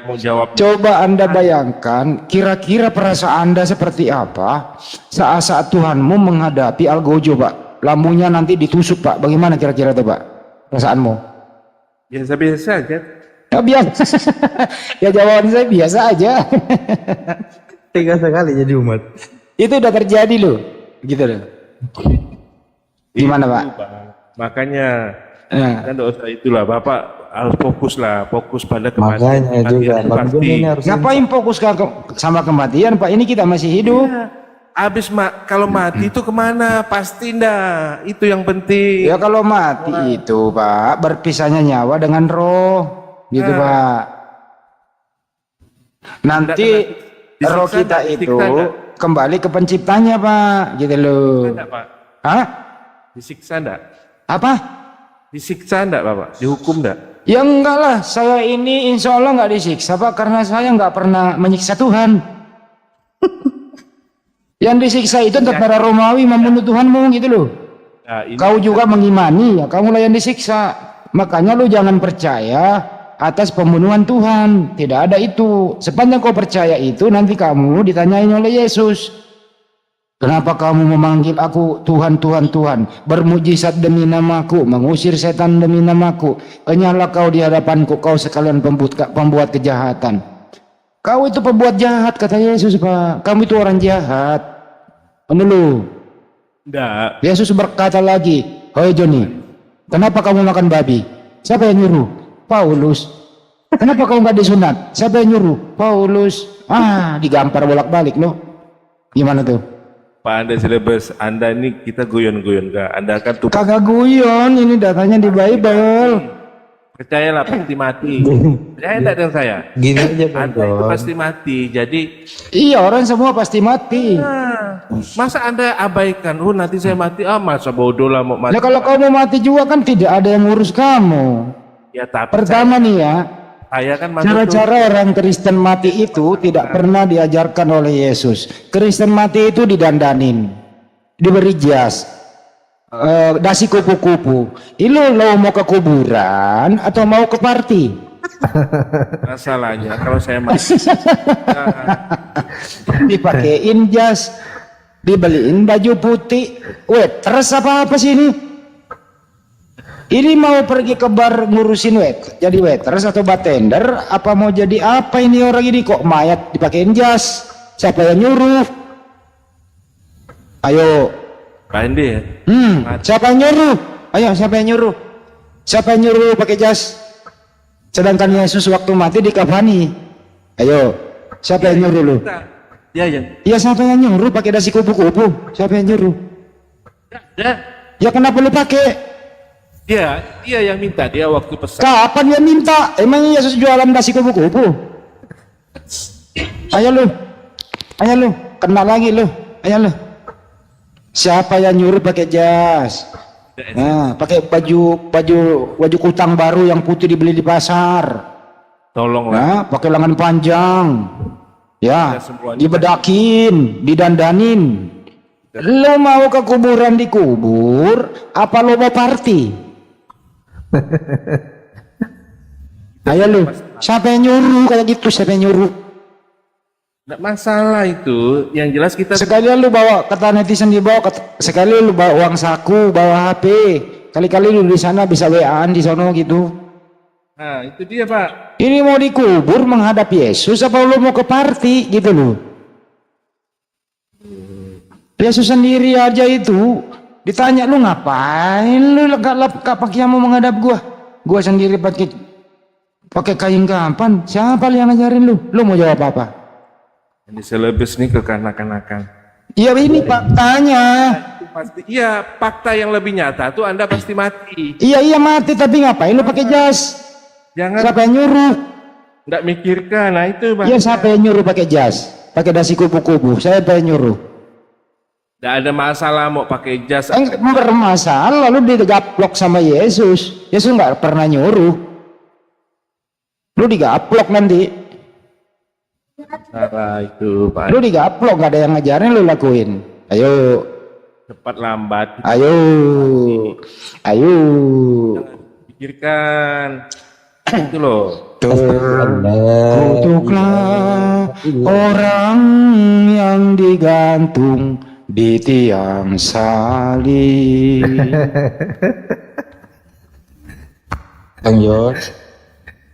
Speaker 3: mau jawab.
Speaker 2: Coba Anda bayangkan, kira-kira perasaan Anda seperti apa saat Tuhanmu menghadapi Algojo, Pak? Lambungnya nanti ditusuk, Pak. Bagaimana kira-kira itu, Pak? Perasaanmu?
Speaker 3: Biasa-biasa aja.
Speaker 2: Ya biasa. Ya jawaban saya biasa aja.
Speaker 7: Tega sekali jadi umat.
Speaker 2: Itu udah terjadi loh. Gitu loh. Gimana, Pak?
Speaker 3: Makanya
Speaker 2: Ya.
Speaker 3: kan dosa itulah Bapak harus fokus pada kematian.
Speaker 7: Makanya juga
Speaker 3: Kematian
Speaker 7: Bang
Speaker 3: pasti.
Speaker 7: Joni ini harus
Speaker 2: Ngapain fokus sama kematian, Pak? Ini kita masih hidup.
Speaker 3: Abis kalau mati itu kemana? Pasti ndak. Itu yang penting.
Speaker 2: Ya kalau mati itu, Pak, berpisahnya nyawa dengan roh. Gitu, Pak. Nanti
Speaker 3: Disiksa
Speaker 2: roh kita
Speaker 3: nggak?
Speaker 2: itu
Speaker 3: Disiksa nggak?
Speaker 2: kembali ke penciptanya, Pak. Gitu loh.
Speaker 3: Enggak, Pak.
Speaker 2: Hah?
Speaker 3: Disiksa ndak?
Speaker 2: Apa?
Speaker 3: Disiksa ndak, Bapak? Dihukum ndak?
Speaker 2: Ya enggak lah, saya ini insya Allah nggak disiksa, Pak, karena saya nggak pernah menyiksa Tuhan. Yang disiksa itu tentara Romawi membunuh Tuhanmu, gitu loh.
Speaker 3: Nah, ini
Speaker 2: Kau juga mengimani, ya kamulah yang disiksa. Makanya lu jangan percaya atas pembunuhan Tuhan. Tidak ada itu. Sepanjang kau percaya itu, nanti kamu ditanyain oleh Yesus. Kenapa kamu memanggil aku Tuhan, Tuhan, Tuhan? Bermujizat demi namaku, mengusir setan demi namaku. Hanyalah kau di hadapanku, kau sekalian pembuat kejahatan. Kau itu pembuat jahat, kata Yesus, Pak. Kamu itu orang jahat. Menelu.
Speaker 3: ndak.
Speaker 2: Yesus berkata lagi, "Hoi Joni, kenapa kamu makan babi? Siapa yang nyuruh? Paulus. Kenapa kau nggak disunat? Siapa yang nyuruh? Paulus." Digampar bolak-balik loh. Gimana tuh?
Speaker 3: Pak Anda silabus, Anda ini kita guyon-guyon kak. Anda kan tuh
Speaker 2: Kagak guyon, ini datanya di Bible.
Speaker 3: percayalah pasti mati. Percaya enggak dengan saya?
Speaker 7: gini aja Bang
Speaker 3: Anda itu
Speaker 7: Jon.
Speaker 3: pasti mati. Jadi
Speaker 2: Iya, orang semua pasti mati.
Speaker 3: masa Anda abaikan? Nanti saya mati. Masa bodoh lah mau mati.
Speaker 2: Nah kalau kamu mati juga kan tidak ada yang ngurus kamu.
Speaker 3: Ya tapi
Speaker 2: Pertama nih ya,
Speaker 3: saya kan masuk
Speaker 2: cara-cara orang Kristen mati itu tidak pernah diajarkan oleh Yesus. Kristen mati itu didandanin, diberi jas, dasi kupu-kupu. Lu mau ke kuburan atau mau ke party?
Speaker 3: masalahnya kalau saya mati.
Speaker 2: Dipakein jas, dibeliin baju putih. Terus apa sih ini? Ini mau pergi ke bar ngurusin jadi waiters atau bartender, apa mau jadi apa ini orang ini kok mayat dipakein jas? Siapa yang nyuruh? Ayo.
Speaker 3: Pak Andi ya.
Speaker 2: Siapa yang nyuruh? Ayo, siapa yang nyuruh? Siapa yang nyuruh pakai jas? Sedangkan Yesus waktu mati dikafani. Ayo, siapa yang nyuruh lu?
Speaker 3: Ya ya.
Speaker 2: Ya siapa yang nyuruh pakai dasi kupu-kupu? Siapa yang nyuruh?
Speaker 3: Ya.
Speaker 2: Ya kenapa lu pakai?
Speaker 3: Dia yang minta, dia waktu pesan.
Speaker 2: Kapan dia minta? Emang Yesus jualan dasi kupu-kupu? Ayo lu, kena lagi lu, ayo lu. Siapa yang nyuruh pakai jas? Nah, pakai baju kutang baru yang putih dibeli di pasar.
Speaker 3: Tolonglah.
Speaker 2: Nah, pakai lengan panjang. Ya,
Speaker 3: Ya, semuanya.
Speaker 2: dibedakin, didandanin. Lu mau ke kuburan dikubur, apa lu mau party? Ayo lu, siapa yang nyuruh kayak gitu? Siapa yang nyuruh?
Speaker 3: Nggak masalah itu, yang jelas kita
Speaker 2: Sekalian lu bawa kata netizen sekali lu bawa uang saku, bawa HP. Kali-kali lu di sana bisa WA-an di sono gitu.
Speaker 3: Nah, itu dia, Pak.
Speaker 2: Ini mau dikubur menghadap Yesus apa lu mau ke party gitu loh. Yesus sendiri aja itu ditanya lu ngapain lu gak pakai mau menghadap gua sendiri pakai kain kapan, siapa yang ngajarin lu mau jawab apa?
Speaker 3: Ini selebes nih kekanak-kanakan.
Speaker 2: Iya ini faktanya.
Speaker 3: Itu pasti. Iya, fakta yang lebih nyata tuh Anda pasti mati.
Speaker 2: Iya mati, tapi ngapain lu pakai jas?
Speaker 3: Jangan
Speaker 2: Siapa yang nyuruh?
Speaker 3: nggak mikirkan. Nah itu
Speaker 2: Iya siapa yang nyuruh pakai jas? Pakai dasi kubu-kubu. Saya yang nyuruh.
Speaker 3: nggak ada masalah mau pakai jas.
Speaker 2: Bermasalah lu digaplok sama Yesus. Yesus nggak pernah nyuruh. Lu digaplok nanti.
Speaker 3: Salah itu Pak.
Speaker 2: Lu digaplok, nggak ada yang ngajarin, lu lakuin. Ayo.
Speaker 3: Cepat lambat.
Speaker 2: Ayo.
Speaker 3: Pikirkan. Itu loh.
Speaker 2: Kutuklah orang yang digantung di tiang salib.
Speaker 7: Bang Yon,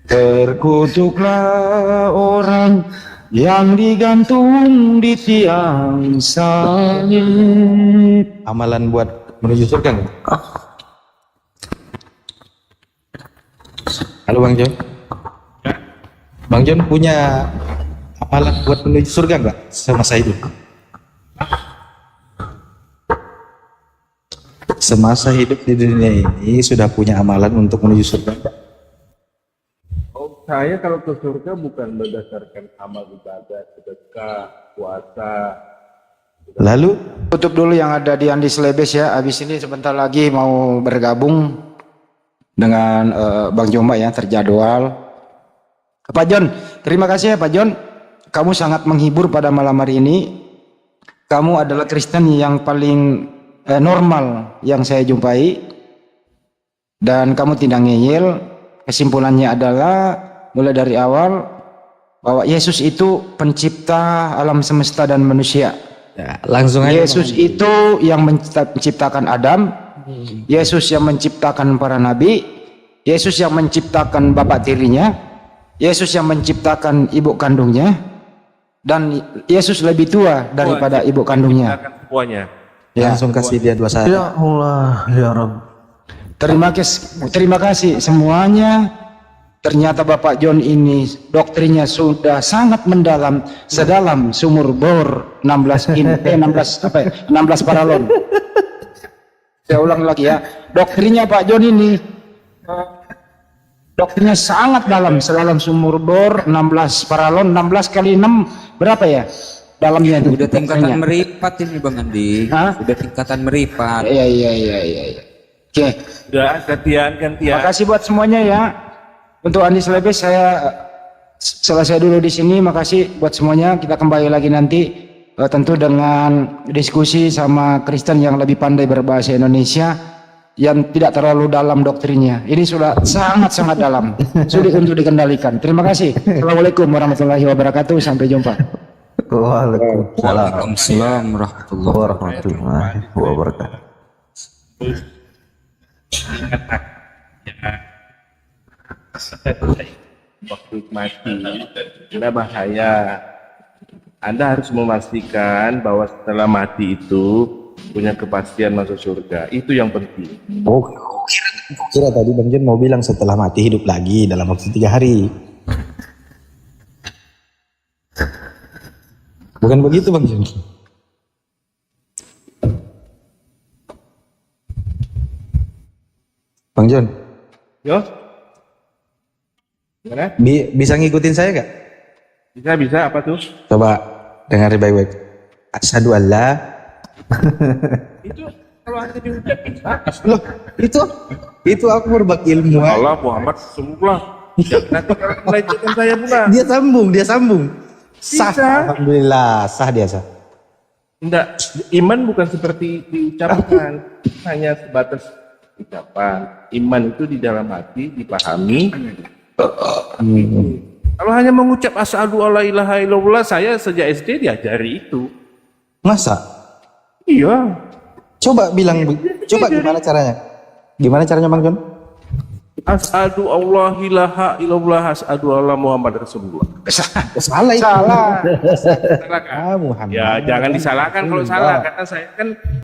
Speaker 2: Terkutuklah orang yang digantung di tiang salib.
Speaker 7: amalan buat menuju surga nggak? Halo Bang Jon. Bang Jon punya amalan buat menuju surga nggak semasa hidup? Semasa hidup di dunia ini sudah punya amalan untuk menuju surga nggak?
Speaker 3: Oh, saya kalau ke surga bukan berdasarkan amal ibadah, sedekah, puasa.
Speaker 7: Lalu
Speaker 2: Tutup dulu yang ada di Andi Slebes ya. Habis ini sebentar lagi mau bergabung dengan Bang Jomba ya, terjadwal. Pak Jon, terima kasih ya Pak Jon. Kamu sangat menghibur pada malam hari ini. Kamu adalah Kristen yang paling normal yang saya jumpai. Dan kamu tidak ngeyel. Kesimpulannya adalah mulai dari awal bahwa Yesus itu pencipta alam semesta dan manusia.
Speaker 7: ya, langsung aja.
Speaker 2: Yesus itu yang menciptakan Adam, Yesus yang menciptakan para nabi, Yesus yang menciptakan bapak tirinya, Yesus yang menciptakan ibu kandungnya, dan Yesus lebih tua daripada ibu kandungnya.
Speaker 3: Semuanya.
Speaker 2: Ya.
Speaker 7: Langsung kasih dia 2 saat.
Speaker 8: Ya Allah, ya Rabb.
Speaker 2: Terima kasih semuanya. Ternyata Bapak John ini doktrinnya sudah sangat mendalam, sedalam sumur bor 16 paralon. Saya ulang lagi ya, doktrinnya Pak John ini doktrinnya sangat dalam, sedalam sumur bor 16 paralon. 16 kali 6 berapa ya dalamnya itu?
Speaker 5: Udah tingkatan
Speaker 2: doktrinnya?
Speaker 5: meripat ini Bang Andi.
Speaker 2: Hah?
Speaker 5: Udah tingkatan meripat.
Speaker 2: Iya. Oke.
Speaker 3: Udah gantian.
Speaker 2: Makasih buat semuanya ya. Untuk Andi Slebes saya selesai dulu di sini. Makasih buat semuanya. Kita kembali lagi nanti tentu dengan diskusi sama Kristen yang lebih pandai berbahasa Indonesia, yang tidak terlalu dalam doktrinnya. Ini sudah sangat dalam, sulit untuk dikendalikan. Terima kasih. Assalamualaikum warahmatullahi wabarakatuh. Sampai jumpa.
Speaker 8: Waalaikumsalam
Speaker 5: Waalaikumsalam warahmatullahi
Speaker 8: warahmatullahi wabarakatuh.
Speaker 3: Waktu mati, Anda bahaya. Anda harus memastikan bahwa setelah mati itu punya kepastian masuk surga. Itu yang penting.
Speaker 7: Oh, kira tadi Bang Jon mau bilang setelah mati hidup lagi dalam waktu 3 hari. Bukan begitu Bang Jon? Bang Jon,
Speaker 3: Yo, gimana?
Speaker 7: bisa ngikutin saya gak?
Speaker 3: Bisa apa tuh?
Speaker 7: Coba dengar baik-baik. Asyhadu alla.
Speaker 3: Itu kalau Anda diucap bisa.
Speaker 7: Loh, itu aku berbagi ilmu.
Speaker 3: Allah Muhammad Rasulullah. Nanti kalau melecehkan saya pula.
Speaker 7: Dia sambung. Sah.
Speaker 3: Bisa.
Speaker 7: Alhamdulillah, sah dia sah.
Speaker 3: Enggak, iman bukan seperti diucapkan, hanya sebatas ucapan. Iman itu di dalam hati, dipahami. Kalau hanya mengucap asyhadu alla ilaha illallah, saya sejak SD diajari itu.
Speaker 7: Masa?
Speaker 3: Iya.
Speaker 7: Coba gimana caranya? Gimana caranya Bang Jon?
Speaker 3: Asyhadu alla ilaha illallah, asyhadu alla Muhammad Rasulullah.
Speaker 7: Salah itu.
Speaker 2: Salah.
Speaker 3: Salah kan?
Speaker 7: Muhammad.
Speaker 3: Ya jangan disalahkan kalau salah, karena saya kan